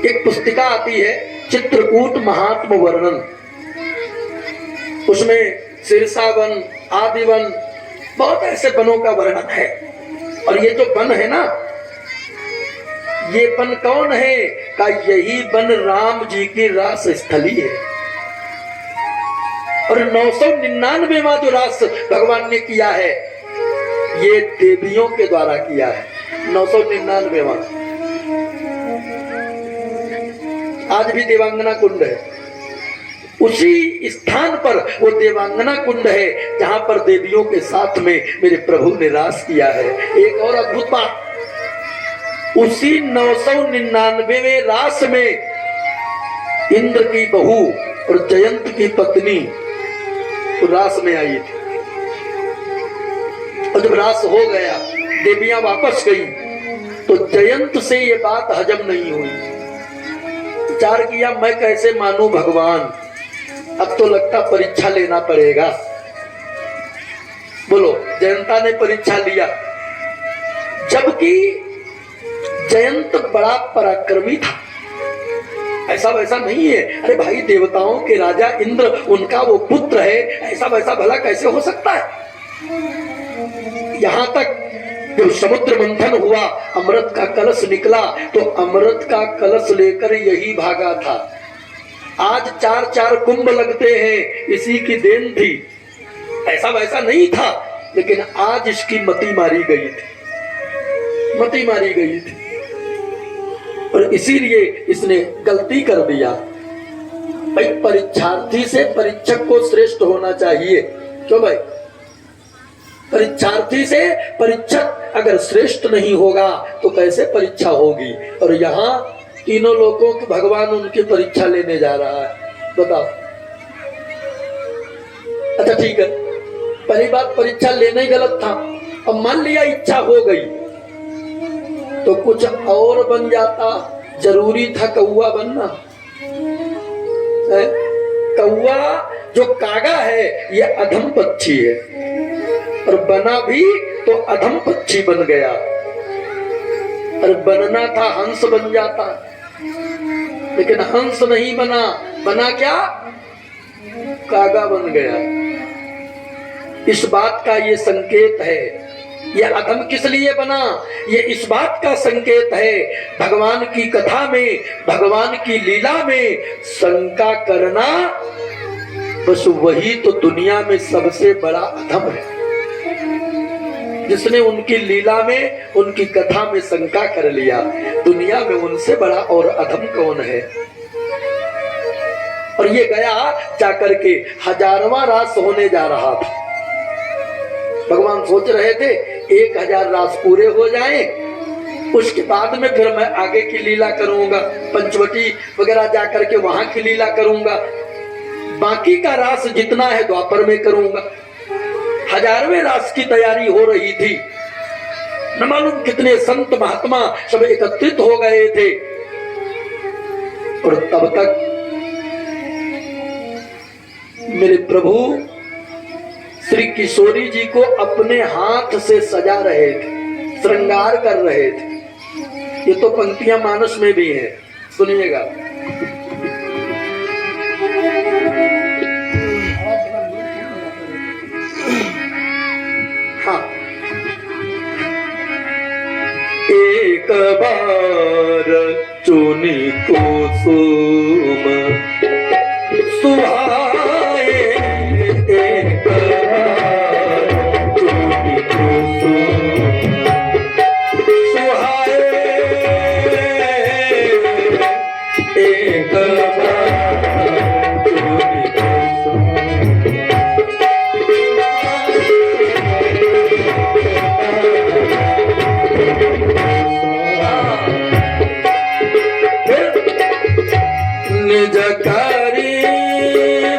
एक पुस्तिका आती है चित्रकूट महात्म वर्णन, उसमें सिरसा वन, आदि वन, बहुत ऐसे वनों का वर्णन है। और ये जो वन है ना, ये वन कौन है? का यही वन राम जी की रास स्थली है। और 999वां जो रास भगवान ने किया है, ये देवियों के द्वारा किया है। 999वां। आज भी देवांगना कुंड है, उसी स्थान पर वो देवांगना कुंड है जहां पर देवियों के साथ में मेरे प्रभु ने रास किया है। एक और अद्भुत बात, उसी 999वें रास में इंद्र की बहू और जयंत की पत्नी रास में आई थी। और जब रास हो गया, देवियां वापस गई, तो जयंत से ये बात हजम नहीं हुई। विचार किया, मैं कैसे मानूं भगवान, अब तो लगता परीक्षा लेना पड़ेगा। बोलो, जयंता ने परीक्षा लिया, जबकि जयंत बड़ा पराक्रमी था। ऐसा वैसा नहीं है, अरे भाई देवताओं के राजा इंद्र, उनका वो पुत्र है, ऐसा वैसा भला कैसे हो सकता है? यहां तक जब समुद्र मंथन हुआ, अमृत का कलश निकला, तो अमृत का कलश लेकर यही भागा था। आज 4-4 कुंभ लगते हैं, इसी की देन थी। ऐसा वैसा नहीं था, लेकिन आज इसकी मति मारी गई थी, मति मारी गई थी, और इसीलिए इसने गलती कर दिया। भाई परीक्षार्थी से परीक्षक को श्रेष्ठ होना चाहिए। क्यों भाई? परीक्षार्थी से परीक्षक अगर श्रेष्ठ नहीं होगा तो कैसे परीक्षा होगी? और यहाँ तीनों लोगों की भगवान उनकी परीक्षा लेने जा रहा है। बताओ। अच्छा ठीक है, पहली बात परीक्षा लेना ही गलत था। अब मान लिया इच्छा हो गई तो कुछ और बन जाता। जरूरी था कौआ बनना? कौआ जो कागा है ये अधम पक्षी है, और बना भी तो अधम पक्षी बन गया। और बनना था हंस बन जाता, लेकिन हंस नहीं बना। बना क्या? कागा बन गया। इस बात का ये संकेत है। ये अधम किस लिए बना? ये इस बात का संकेत है, भगवान की कथा में, भगवान की लीला में शंका करना, बस वही तो दुनिया में सबसे बड़ा अधम है। जिसने उनकी लीला में, उनकी कथा में शंका कर लिया, दुनिया में उनसे बड़ा और अधम कौन है? और ये गया जाकर के 1000वां रास होने जा रहा था। भगवान सोच रहे थे 1000 रास पूरे हो जाएं, उसके बाद में फिर मैं आगे की लीला करूंगा, पंचवटी वगैरह जाकर के वहां की लीला करूंगा, बाकी का रास जितना है द्वापर में करूंगा। 1000वें रास की तैयारी हो रही थी। न मालूम कितने संत महात्मा सब एकत्रित हो गए थे, और तब तक मेरे प्रभु श्री किशोरी जी को अपने हाथ से सजा रहे थे, श्रृंगार कर रहे थे। ये तो पंक्तियां मानस में भी हैं, सुनिएगा। हाँ, एक बार चुनी कुसुम सुहाए, एक बार चुनी कुसुम सुहाए, एक बार चुनी कुसुम निज करी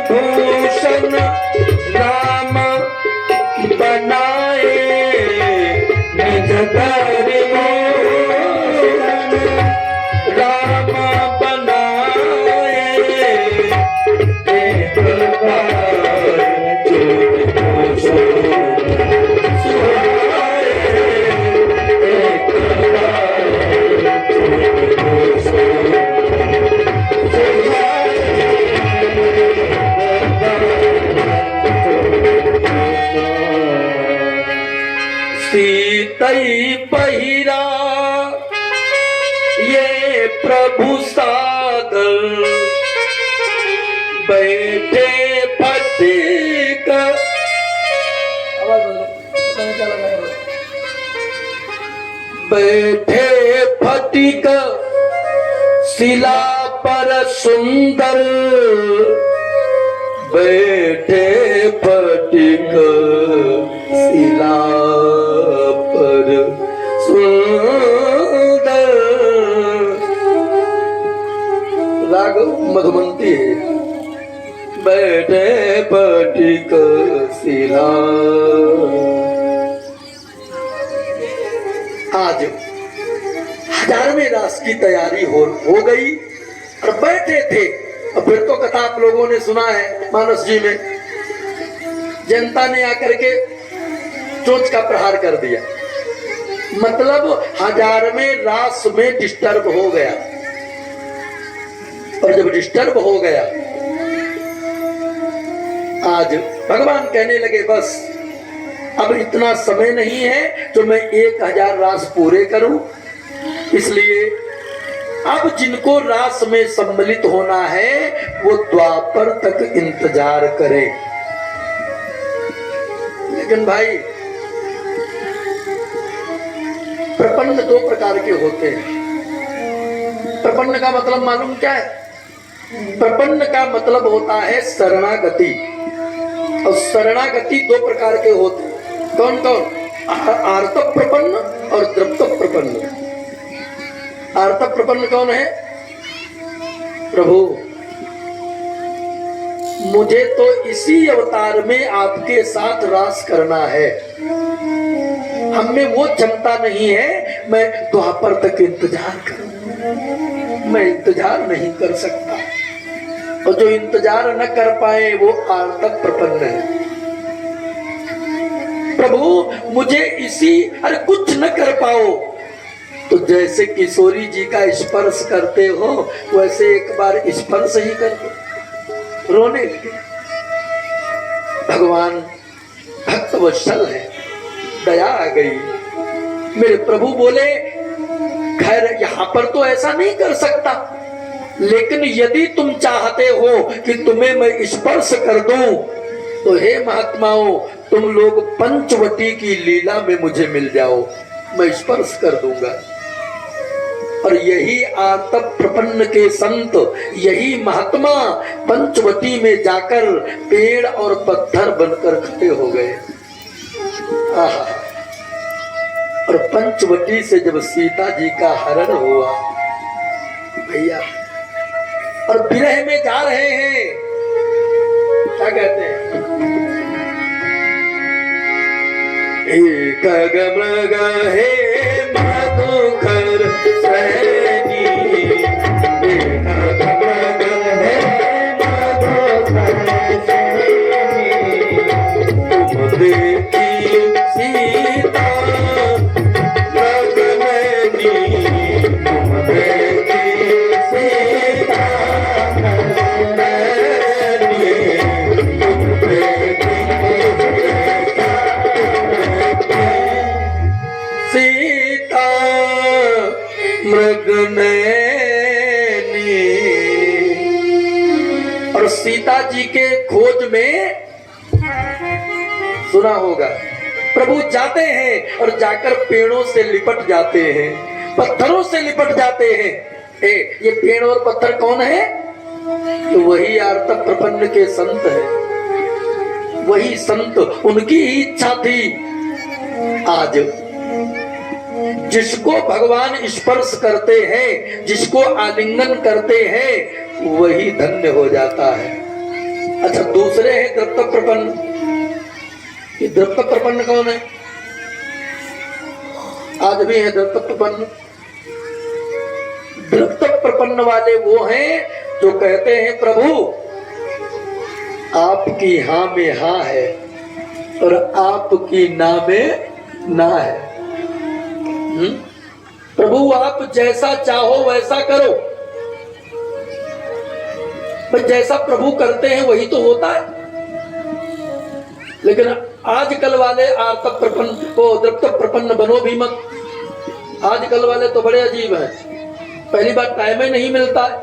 भूषण राम बनाए, निज करी भूषण राम बनाए, एक बार चुनी कुसुम सुहाए, एक बार चुनी कुसुम सीतई पहिरा ये प्रभु सादर, बैठे फटिक, बैठे फटिक शिला पर सुंदर, बैठे फटिक शिला पर सुंदर। राग मधुमंती है। बैठे फटिक शिला। आज 1000वें रास की तैयारी हो गई और बैठे थे। और फिर तो कथा आप लोगों ने सुना है मानस जी में, जनता ने आकर के चोंच का प्रहार कर दिया। मतलब 1000वें रास में डिस्टर्ब हो गया, और जब डिस्टर्ब हो गया, आज भगवान कहने लगे बस अब इतना समय नहीं है जो मैं 1000 रास पूरे करूं, इसलिए अब जिनको रास में सम्मिलित होना है वो द्वापर तक इंतजार करें। लेकिन भाई प्रपन्न 2 प्रकार के होते हैं। प्रपन्न का मतलब मालूम क्या है? प्रपन्न का मतलब होता है शरणागति, और शरणागति 2 प्रकार के होते हैं। कौन कौन? आर्त प्रपन्न और द्रप्त प्रपन्न। आर्त प्रपन्न कौन है? प्रभु मुझे तो इसी अवतार में आपके साथ रास करना है, हम में वो क्षमता नहीं है मैं द्वापर तक इंतजार करूं, मैं इंतजार नहीं कर सकता। और जो इंतजार न कर पाए वो आर्तक प्रपन्न है। प्रभु मुझे इसी, अरे कुछ न कर पाओ तो जैसे किशोरी जी का स्पर्श करते हो वैसे एक बार स्पर्श ही कर दो। रोने लगे। भगवान भक्त वत्सल है, दया आ गई। मेरे प्रभु बोले खैर यहां पर तो ऐसा नहीं कर सकता, लेकिन यदि तुम चाहते हो कि तुम्हें मैं स्पर्श कर दूं तो हे महात्माओं तुम लोग पंचवटी की लीला में मुझे मिल जाओ, मैं स्पर्श कर दूंगा। और यही आर्त प्रपन्न के संत, यही महात्मा पंचवटी में जाकर पेड़ और पत्थर बनकर खड़े हो गए। और पंचवटी से जब सीता जी का हरण हुआ भैया, और विरह में जा रहे हैं, क्या कहते हैं? एक मृग है मधुकर सैनी, एक मृग है मधुकर सैनी, तुम देखी सीता मृग नैनी, तुम देखी सीता मृग नैनी, तुम देखी सीता मृग नैनी। और सीता जी के खोज में सुना होगा प्रभु जाते हैं और जाकर पेड़ों से लिपट जाते हैं, पत्थरों से लिपट जाते हैं। ये पेड़ और पत्थर कौन है? तो वही आर्त प्रपन्न के संत है, वही संत। उनकी ही इच्छा थी आज जिसको भगवान स्पर्श करते हैं, जिसको आलिंगन करते हैं, वही धन्य हो जाता है। अच्छा दूसरे हैं द्रप्त प्रपन्न। ये द्रप्त प्रपन्न कौन है? आज भी है द्रप्त प्रपन्न। द्रप्त प्रपन्न वाले वो हैं जो कहते हैं प्रभु आपकी हां में हां है और आपकी ना में ना है। प्रभु आप जैसा चाहो वैसा करो, पर जैसा प्रभु करते हैं वही तो होता है। लेकिन आजकल वाले आर्त प्रपन्न को द्रप्त प्रपन्न बनो भी मत। आजकल वाले तो बड़े अजीब हैं। पहली बार टाइम ही नहीं मिलता है,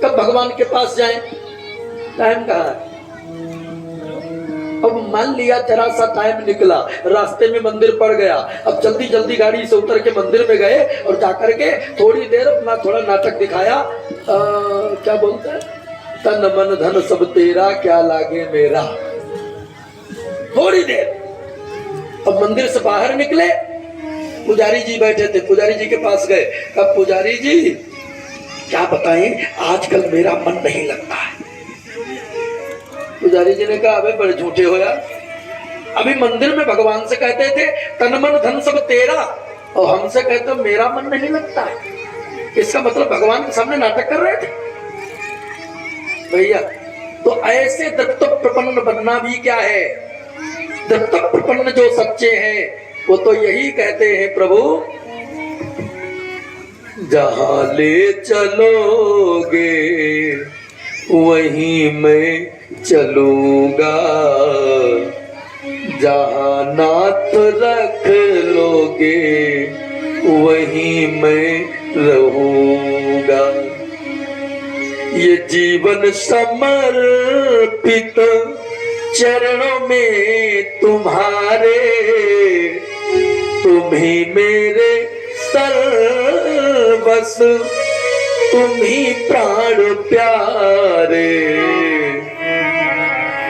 कब भगवान के पास जाएं? टाइम कहाँ है? अब मान लिया जरा सा टाइम निकला, रास्ते में मंदिर पड़ गया, अब जल्दी जल्दी गाड़ी से उतर के मंदिर में गए और जाकर के थोड़ी देर अपना थोड़ा नाटक दिखाया। क्या बोलते हैं? तन मन धन सब तेरा क्या लागे मेरा। थोड़ी देर, अब मंदिर से बाहर निकले, पुजारी जी बैठे थे, पुजारी जी के पास गए। कब पुजारी जी क्या बताएं आजकल मेरा मन नहीं लगता है। पुजारी जी ने कहा अबे बड़े झूठे हो यार, अभी मंदिर में भगवान से कहते थे तन मन धन सब तेरा, और हमसे कहते हो मेरा मन नहीं लगता है। इसका मतलब भगवान के सामने नाटक कर रहे थे भैया। तो ऐसे दत्त प्रपन्न बनना भी क्या है? दत्त प्रपन्न जो सच्चे हैं वो तो यही कहते हैं प्रभु जहां ले चलोगे वहीं मैं चलूंगा, जहाँ नाथ रख लोगे वहीं मैं रहूंगा। ये जीवन समर्पित चरणों में तुम्हारे, तुम ही मेरे सर्वस, तुम ही प्राण प्यारे।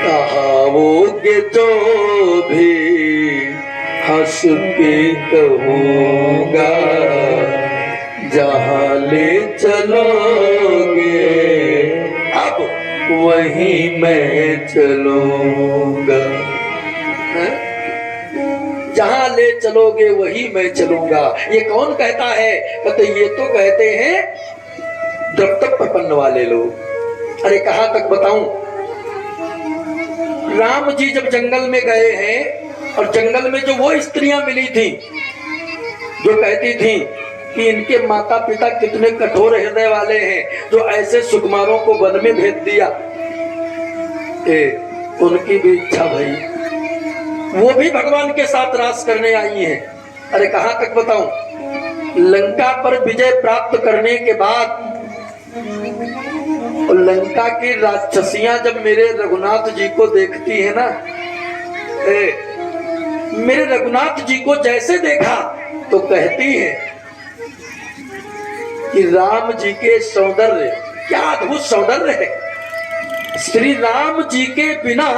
कहावोगे जो भी हंस के कहूँगा, जहाँ ले चलोगे अब वहीं मैं चलूंगा। जहाँ ले चलोगे वहीं मैं चलूंगा। ये कौन कहता है? कहते ये तो कहते हैं दत्तक प्रपन्न वाले लोग। अरे कहाँ तक बताऊं? राम जी जब जंगल में गए हैं और जंगल में जो वो स्त्रियां मिली थी जो कहती थी कि इनके माता पिता कितने कठोर हृदय वाले हैं जो ऐसे सुकुमारों को वन में भेज दिया, उनकी भी इच्छा भई, वो भी भगवान के साथ रास करने आई हैं। अरे कहाँ तक बताऊं? लंका पर विजय प्राप्त करने के बाद लंका की राक्षसियां जब मेरे रघुनाथ जी को देखती है ना, मेरे रघुनाथ जी को जैसे देखा तो कहती है कि राम जी के सौंदर्य, क्या अद्भुत सौंदर्य है। श्री राम जी के बिना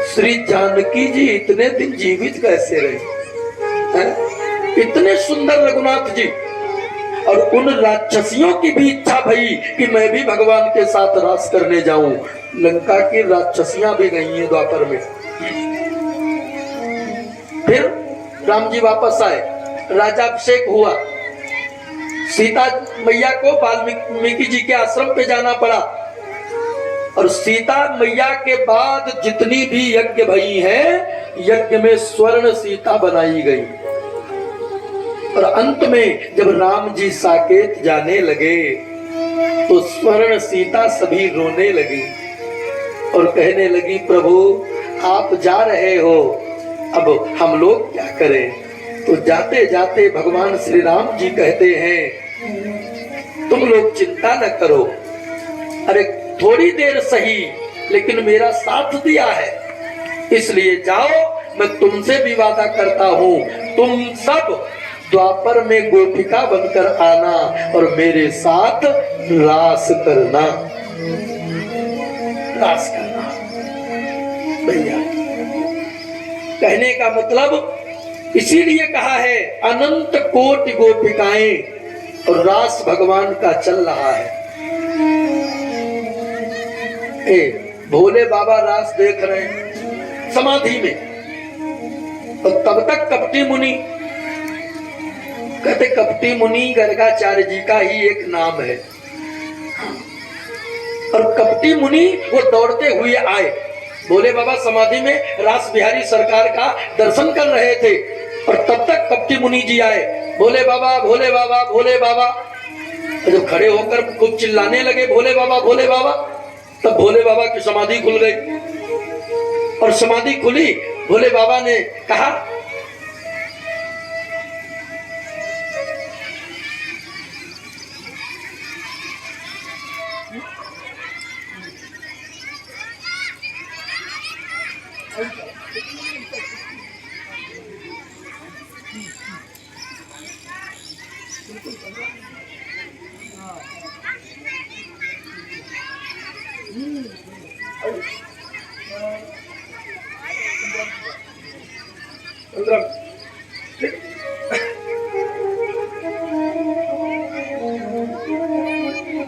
श्री जानकी जी इतने दिन जीवित कैसे रहे? इतने सुंदर रघुनाथ जी। और उन राक्षसियों की भी इच्छा भई कि मैं भी भगवान के साथ रास करने जाऊं। लंका की राक्षसियां भी गई हैं द्वापर में। फिर राम जी वापस आए, राजाभिषेक हुआ, सीता मैया को वाल्मीकि जी के आश्रम पे जाना पड़ा। और सीता मैया के बाद जितनी भी यज्ञ भई हैं, यज्ञ में स्वर्ण सीता बनाई गई। और अंत में जब राम जी साकेत जाने लगे तो स्वर्ण सीता सभी रोने लगी और कहने लगी, प्रभु आप जा रहे हो, अब हम लोग क्या करें? तो जाते जाते भगवान श्री राम जी कहते हैं, तुम लोग चिंता न करो, अरे थोड़ी देर सही लेकिन मेरा साथ दिया है, इसलिए जाओ, मैं तुमसे भी वादा करता हूं, तुम सब द्वापर में गोपिका बनकर आना और मेरे साथ रास करना। रास करना भैया, कहने का मतलब इसीलिए कहा है अनंत कोटि गोपिकाएं, और रास भगवान का चल रहा है। भोले बाबा रास देख रहे हैं समाधि में, और तब तक कपटी मुनि, कहते कपटी मुनि गर्गाचार्य जी का ही एक नाम है। और कपटी मुनि वो दौड़ते हुए आए, भोले बाबा समाधि में रास बिहारी सरकार का दर्शन कर रहे थे, और तब तक कपटी मुनि जी आए, भोले बाबा भोले बाबा भोले बाबा। जब खड़े होकर खूब चिल्लाने लगे भोले बाबा भोले बाबा, तब भोले बाबा की समाधि खुल गई। और समाधि खुली, भोले बाबा ने कहा,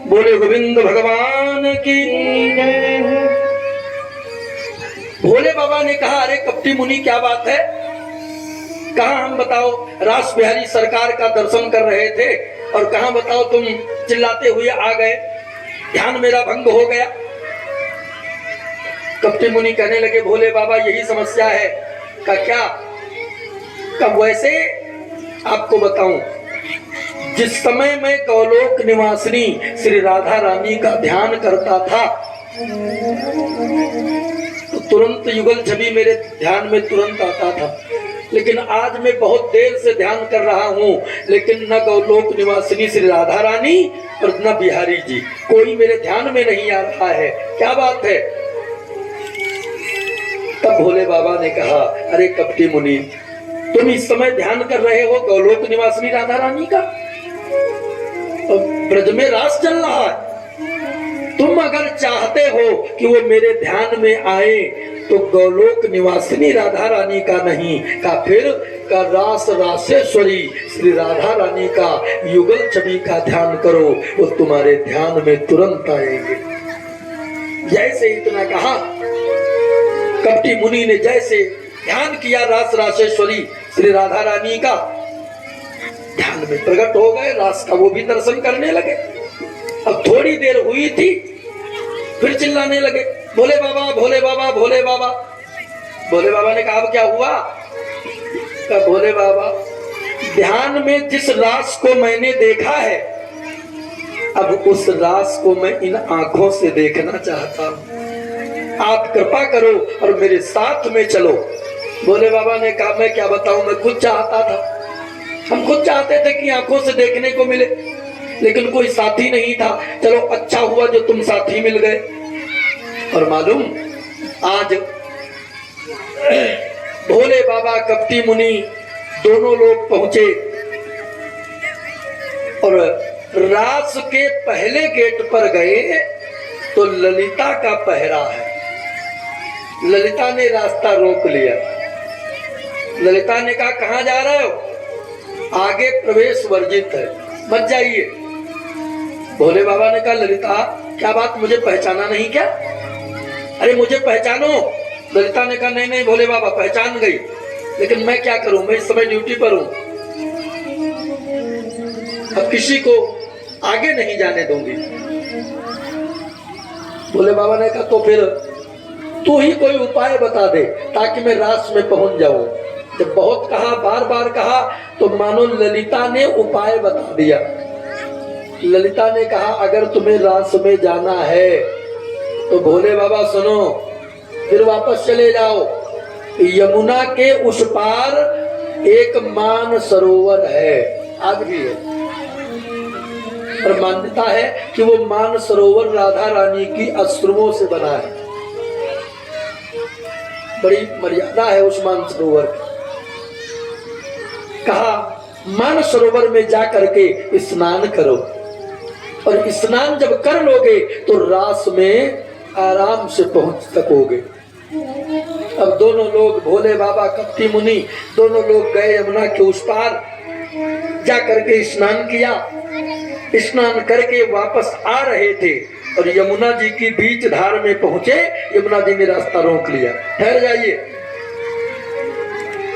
बोले गोविंद भगवान की जय। भोले बाबा ने कहा, अरे कपटी मुनि क्या बात है, कहा हम बताओ रास बिहारी सरकार का दर्शन कर रहे थे, और कहा बताओ तुम चिल्लाते हुए आ गए, ध्यान मेरा भंग हो गया। कपटी मुनि कहने लगे, भोले बाबा यही समस्या है। का क्या? कब? वैसे आपको बताऊं, जिस समय मैं गौलोक निवासिनी श्री राधा रानी का ध्यान करता था, तो तुरंत युगल छवि मेरे ध्यान में तुरंत आता था, लेकिन आज मैं बहुत देर से ध्यान कर रहा हूँ, लेकिन न गौलोक निवासिनी श्री राधा रानी और न बिहारी जी, कोई मेरे ध्यान में नहीं आ रहा है। क्या बात है? तब भोले बाबा ने कहा, अरे कपटी मुनि, तुम इस समय ध्यान कर रहे हो गौलोक निवासिनी राधा रानी का, ब्रज में रास चल रहा है। तुम अगर चाहते हो कि वो मेरे ध्यान में आए तो गौलोक निवासिनी राधा रानी का नहीं का फिर का रास रासेश्वरी श्री राधा रानी का युगल छवि का ध्यान करो, वो तुम्हारे ध्यान में तुरंत आएंगे। जैसे इतना कहा, कपटी मुनि ने जैसे ध्यान किया रास रासेश्वरी श्री राधा रानी का, ध्यान में प्रकट हो गए, रास का वो भी दर्शन करने लगे। अब थोड़ी देर हुई थी, फिर चिल्लाने लगे, भोले बाबा भोले बाबा भोले बाबा। भोले बाबा ने कहा, अब क्या हुआ? कहा, भोले बाबा, ध्यान में जिस रास को मैंने देखा है, अब उस रास को मैं इन आंखों से देखना चाहता हूं। आप कृपा करो और मेरे साथ में चलो। भोले बाबा ने कहा, मैं क्या बताऊं, मैं खुद चाहता था, हम खुद चाहते थे कि आंखों से देखने को मिले, लेकिन कोई साथी नहीं था। चलो अच्छा हुआ जो तुम साथी मिल गए। और मालूम, आज भोले बाबा कपटी मुनि दोनों लोग पहुंचे और रास के पहले गेट पर गए तो ललिता का पहरा है। ललिता ने रास्ता रोक लिया। ललिता ने कहा, कहां जा रहे हो? आगे प्रवेश वर्जित है, मत जाइए। भोले बाबा ने कहा, ललिता क्या बात, मुझे पहचाना नहीं क्या? अरे मुझे पहचानो। ललिता ने कहा, नहीं नहीं भोले बाबा, पहचान गई, लेकिन मैं क्या करूं, मैं इस समय ड्यूटी पर हूं, अब किसी को आगे नहीं जाने दूंगी। भोले बाबा ने कहा, तो फिर तू ही कोई उपाय बता दे ताकि मैं रास में पहुंच जाऊं। जब बहुत कहा, बार बार कहा, तो मानो ललिता ने उपाय बता दिया। ललिता ने कहा, अगर तुम्हें रास में जाना है तो भोले बाबा सुनो, फिर वापस चले जाओ। यमुना के उस पार एक मान सरोवर है, आज भी है, और मान्यता है कि वो मान सरोवर राधा रानी की अश्रुओं से बना है। बड़ी मर्यादा है उस मान सरोवर की। कहा, मान सरोवर में जा करके स्नान करो, और स्नान जब कर लोगे तो रास में आराम से पहुंच सकोगे। अब दोनों लोग, भोले बाबा कपटी मुनि, दोनों लोग गए यमुना के उस पार, जा करके स्नान किया। स्नान करके वापस आ रहे थे और यमुना जी की बीच धार में पहुंचे। यमुना जी ने रास्ता रोक लिया, ठहर जाइए।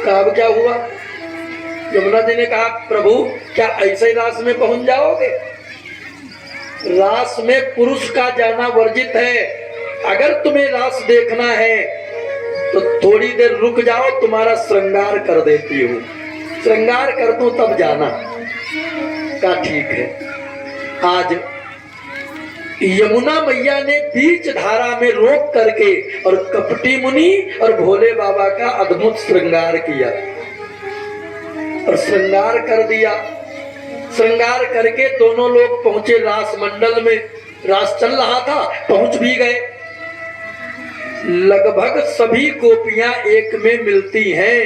कहा, अब क्या हुआ? यमुना जी ने कहा, प्रभु क्या ऐसे ही रास में पहुंच जाओगे? रास में पुरुष का जाना वर्जित है। अगर तुम्हें रास देखना है तो थोड़ी देर रुक जाओ, तुम्हारा श्रृंगार कर देती हूँ, श्रृंगार कर दूं तब जाना। का ठीक है। आज यमुना मैया ने बीच धारा में रोक करके और कपटी मुनि और भोले बाबा का अद्भुत श्रृंगार किया और श्रृंगार कर दिया। श्रृंगार करके दोनों लोग पहुंचे रास मंडल में। रास चल रहा था, पहुंच भी गए। लगभग सभी गोपियां एक में मिलती हैं,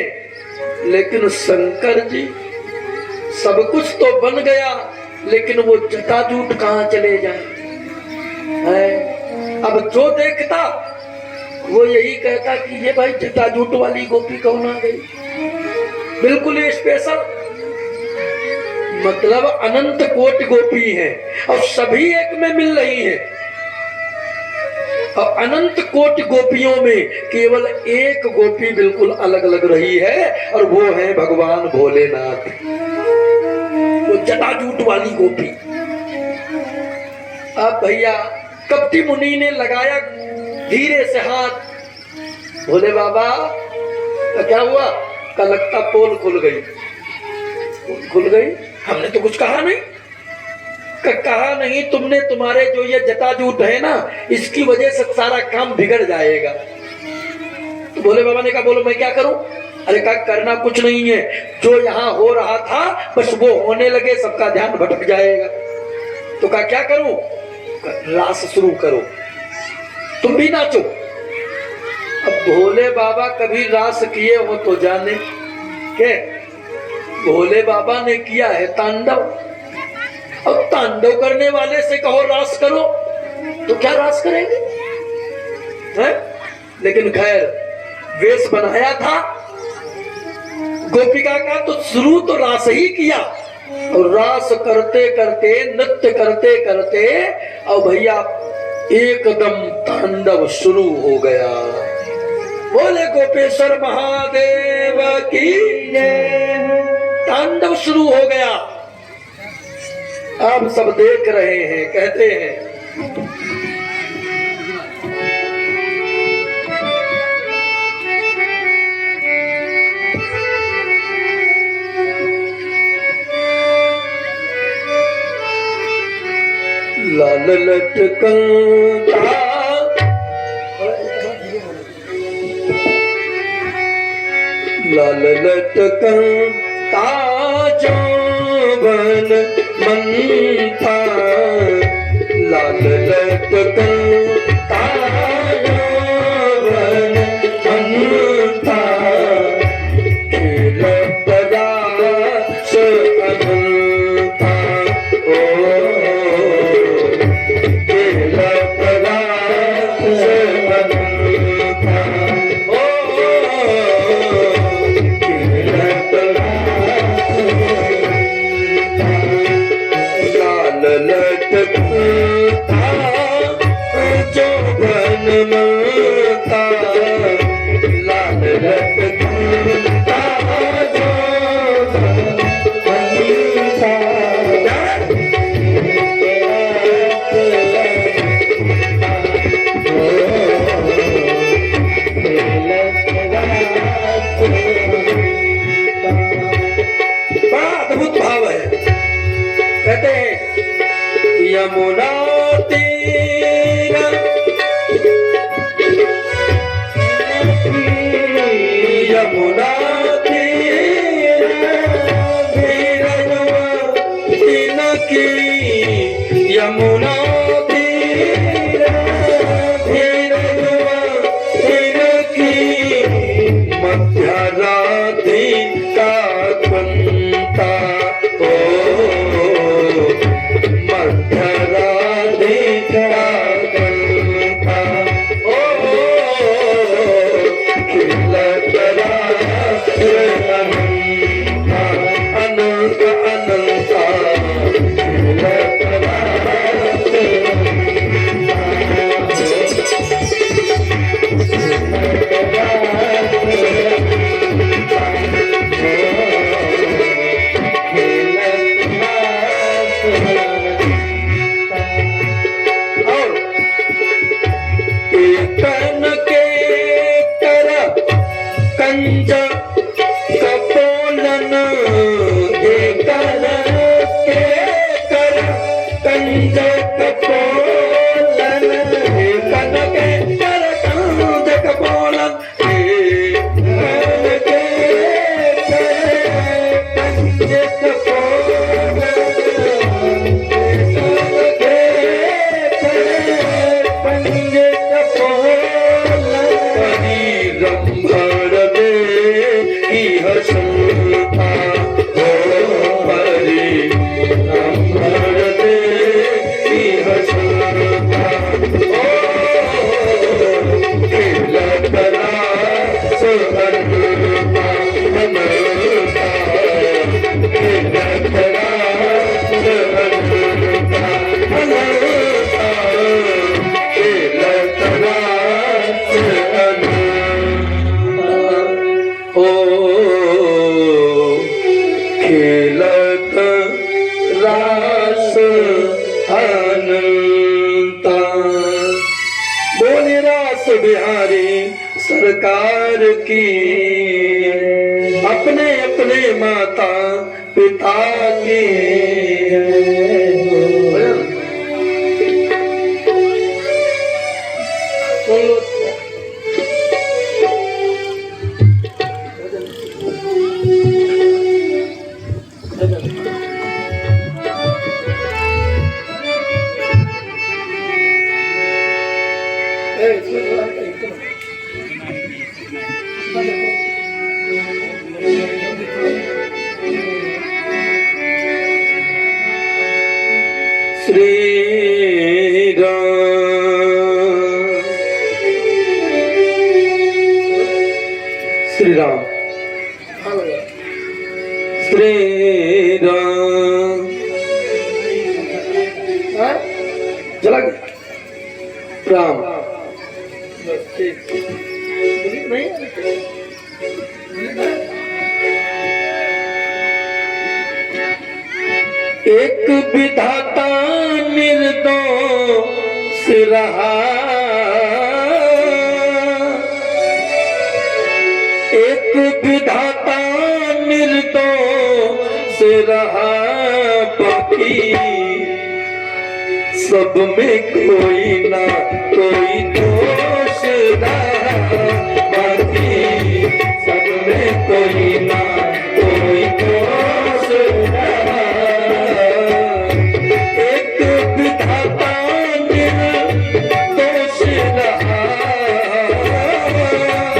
लेकिन शंकर जी, सब कुछ तो बन गया, लेकिन वो जटाजूट कहाँ चले जाए है? अब जो देखता वो यही कहता कि ये भाई जटाजूट वाली गोपी कौन आ गई। बिल्कुल स्पेशल, मतलब अनंत कोटि गोपी हैं और सभी एक में मिल रही हैं। और अनंत कोटि गोपियों में केवल एक गोपी बिल्कुल अलग लग रही है, और वो है भगवान भोलेनाथ, वो जटाजूट वाली गोपी। अब भैया कपटी मुनि ने लगाया धीरे से हाथ, भोले बाबा तो क्या हुआ? का लगता पोल खुल गई। खुल गई? हमने तो कुछ कहा नहीं। कहा नहीं तुमने, तुम्हारे जो ये जटाजूट है ना, इसकी वजह से सारा काम बिगड़ जाएगा। तो भोले बाबा ने कहा बोलो मैं क्या करूं? अरे कहा करना कुछ नहीं है, जो यहाँ हो रहा था बस वो होने लगे, सबका ध्यान भटक जाएगा। तो कहा क्या करूं? रास शुरू करो, तुम भी नाचो। अब भोले बाबा कभी रास किए हो तो जाने के, भोले बाबा ने किया है तांडव। अब तांडव करने वाले से कहो रास करो तो क्या रास करेंगे है? लेकिन खैर वेश बनाया था गोपिका का, तो शुरू तो रास ही किया, और रास करते करते नृत्य करते करते अब भैया एकदम तांडव शुरू हो गया। बोले गोपेश्वर महादेव की जय। तांडव शुरू हो गया। आप सब देख रहे हैं, कहते हैं लाल लटकता लाल लटकता जौवन मनता, लाल लटकता जौवन मनता, खेल पदार्थ अनंता। ओ खेल पदार्थ अनंता। ओ लटकता जौवन मनता, लाल लटकता जौवन मनता। बड़ा अद्भुत भाव है। कहते हैं यमुना तीर यमुना तीर तीन की, यमुना तीर तीन की, मध्य राधिका पंता। ओ मध्य राधिका पंता। ओ खिलत रास अनंता, अनंत अनंता, खिलत रास कंज कपोलन कर के कर कंज कपोलन कन के कर कंज कपोलन कन के कर कंज कपोलन कन के कर कंज कपोलन परी रंभर हसनता। ओ परी रंभर दे हसनता। ओ खिलत रास अनंता, अनंता, खिलत रास अनंता, अनंता, खिलत रास अनंता। ओ खेलत रास अनंता। बोले रास बिहारी सरकार की, अपने अपने माता पिता की। श्री राम श्री राम श्री राम। चला गया राम। एक विधाता निर्दोष रहा, एक विधाता निर्दोष रहा, बाकी सब में कोई ना कोई दोष रहा, बाकी सब में कोई ना कोई दोष रहा। एक विधाता निर्दोष रहा,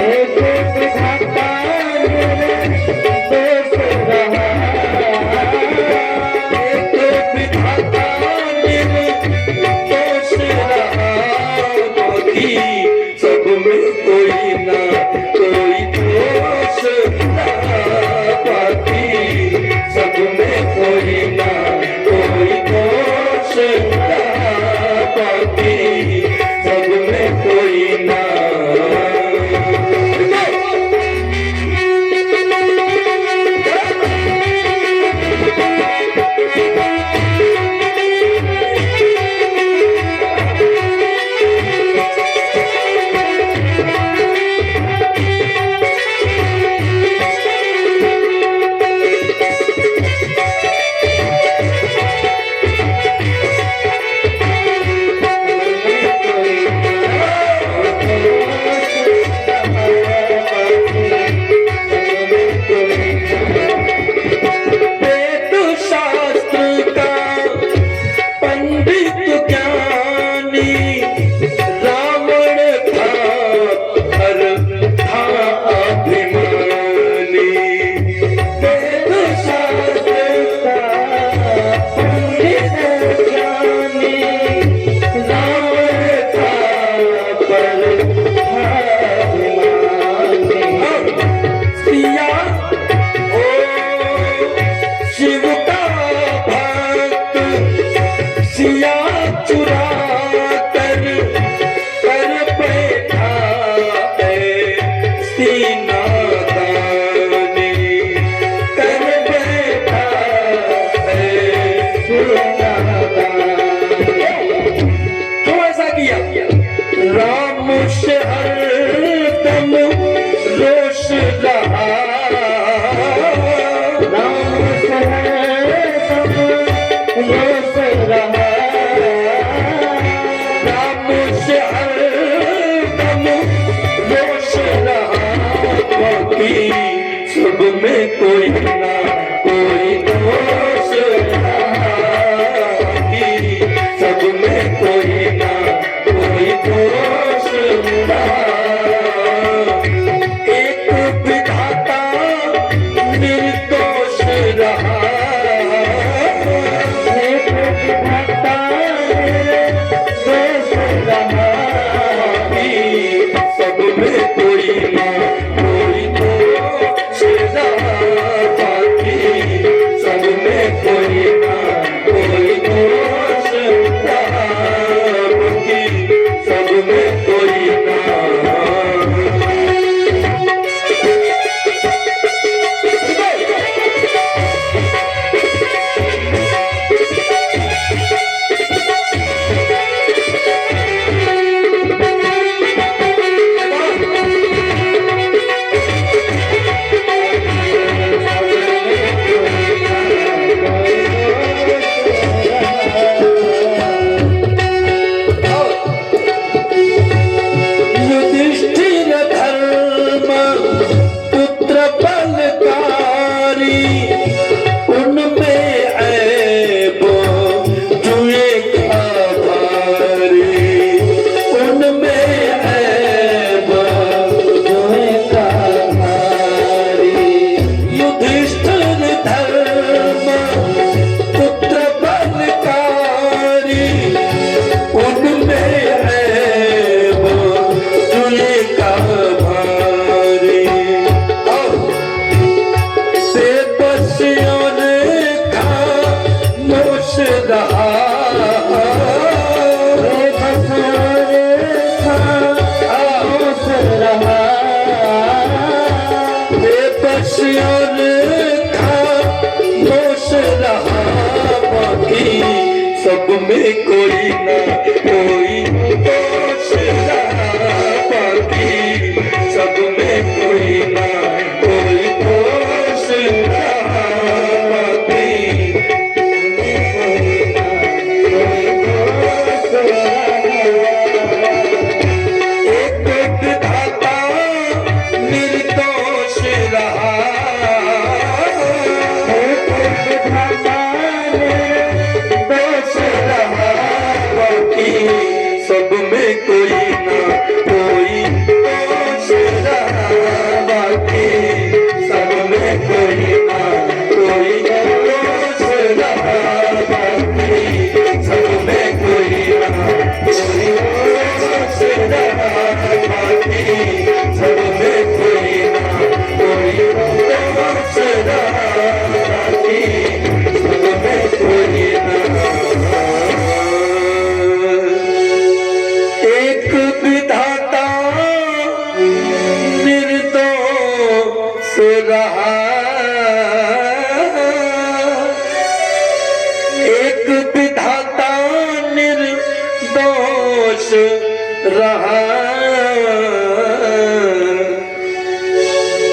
एक विधाता निर्दोष रहा, एक विधाता निर्दोष रहा, बाकी सब में कोई ना कोई दोष रहा, बाकी सब में कोई ना कोई दोष रहा, बाकी सब में कोई ना। राम से हरदम रोष रहा, राम से हरदम रोष रहा, राम से हरदम रोष रहा, बाकी सब में कोई ना कोई दोष रहा, बाकी सब में कोई ना कोई दोष रहा। एक विधाता निर्दोष रहा, एक विधाता निर्दोष रहा, सब में कोई ना कोई दोष रहा, बाकी सब में कोई ना कोई दोष रहा, बाकी सब में कोई ना। में कोई ना कोई दोष रहा, बाकी सब में कोई ना कोई दोष रहा, बाकी एक विधाता निर्दोष रहा, सब में कोई ना कोई दोष रहा, बाकी सब में कोई ना कोई दोष रहा, बाकी सब में कोई ना कोई दोष रहा, बाकी सब में कोई ना कोई दोष रहा, बाकी सब में कोई ना। एक विधाता निर्दोष रहा, एक विधाता निर्दोष रहा,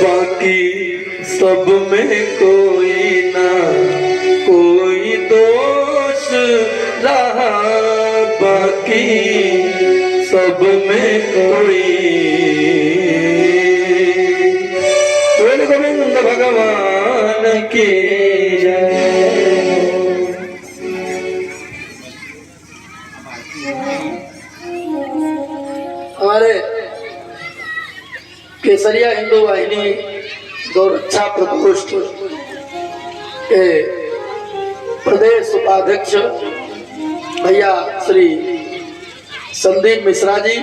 बाकी सब में कोई ना कोई दोष रहा, बाकी सब में कोई। बोल गोविंद भगवान की जय। हमारे केसरिया हिंदू वाहिनी गौरक्षा प्रकोष्ठ के प्रदेश उपाध्यक्ष भैया श्री संदीप मिश्रा जी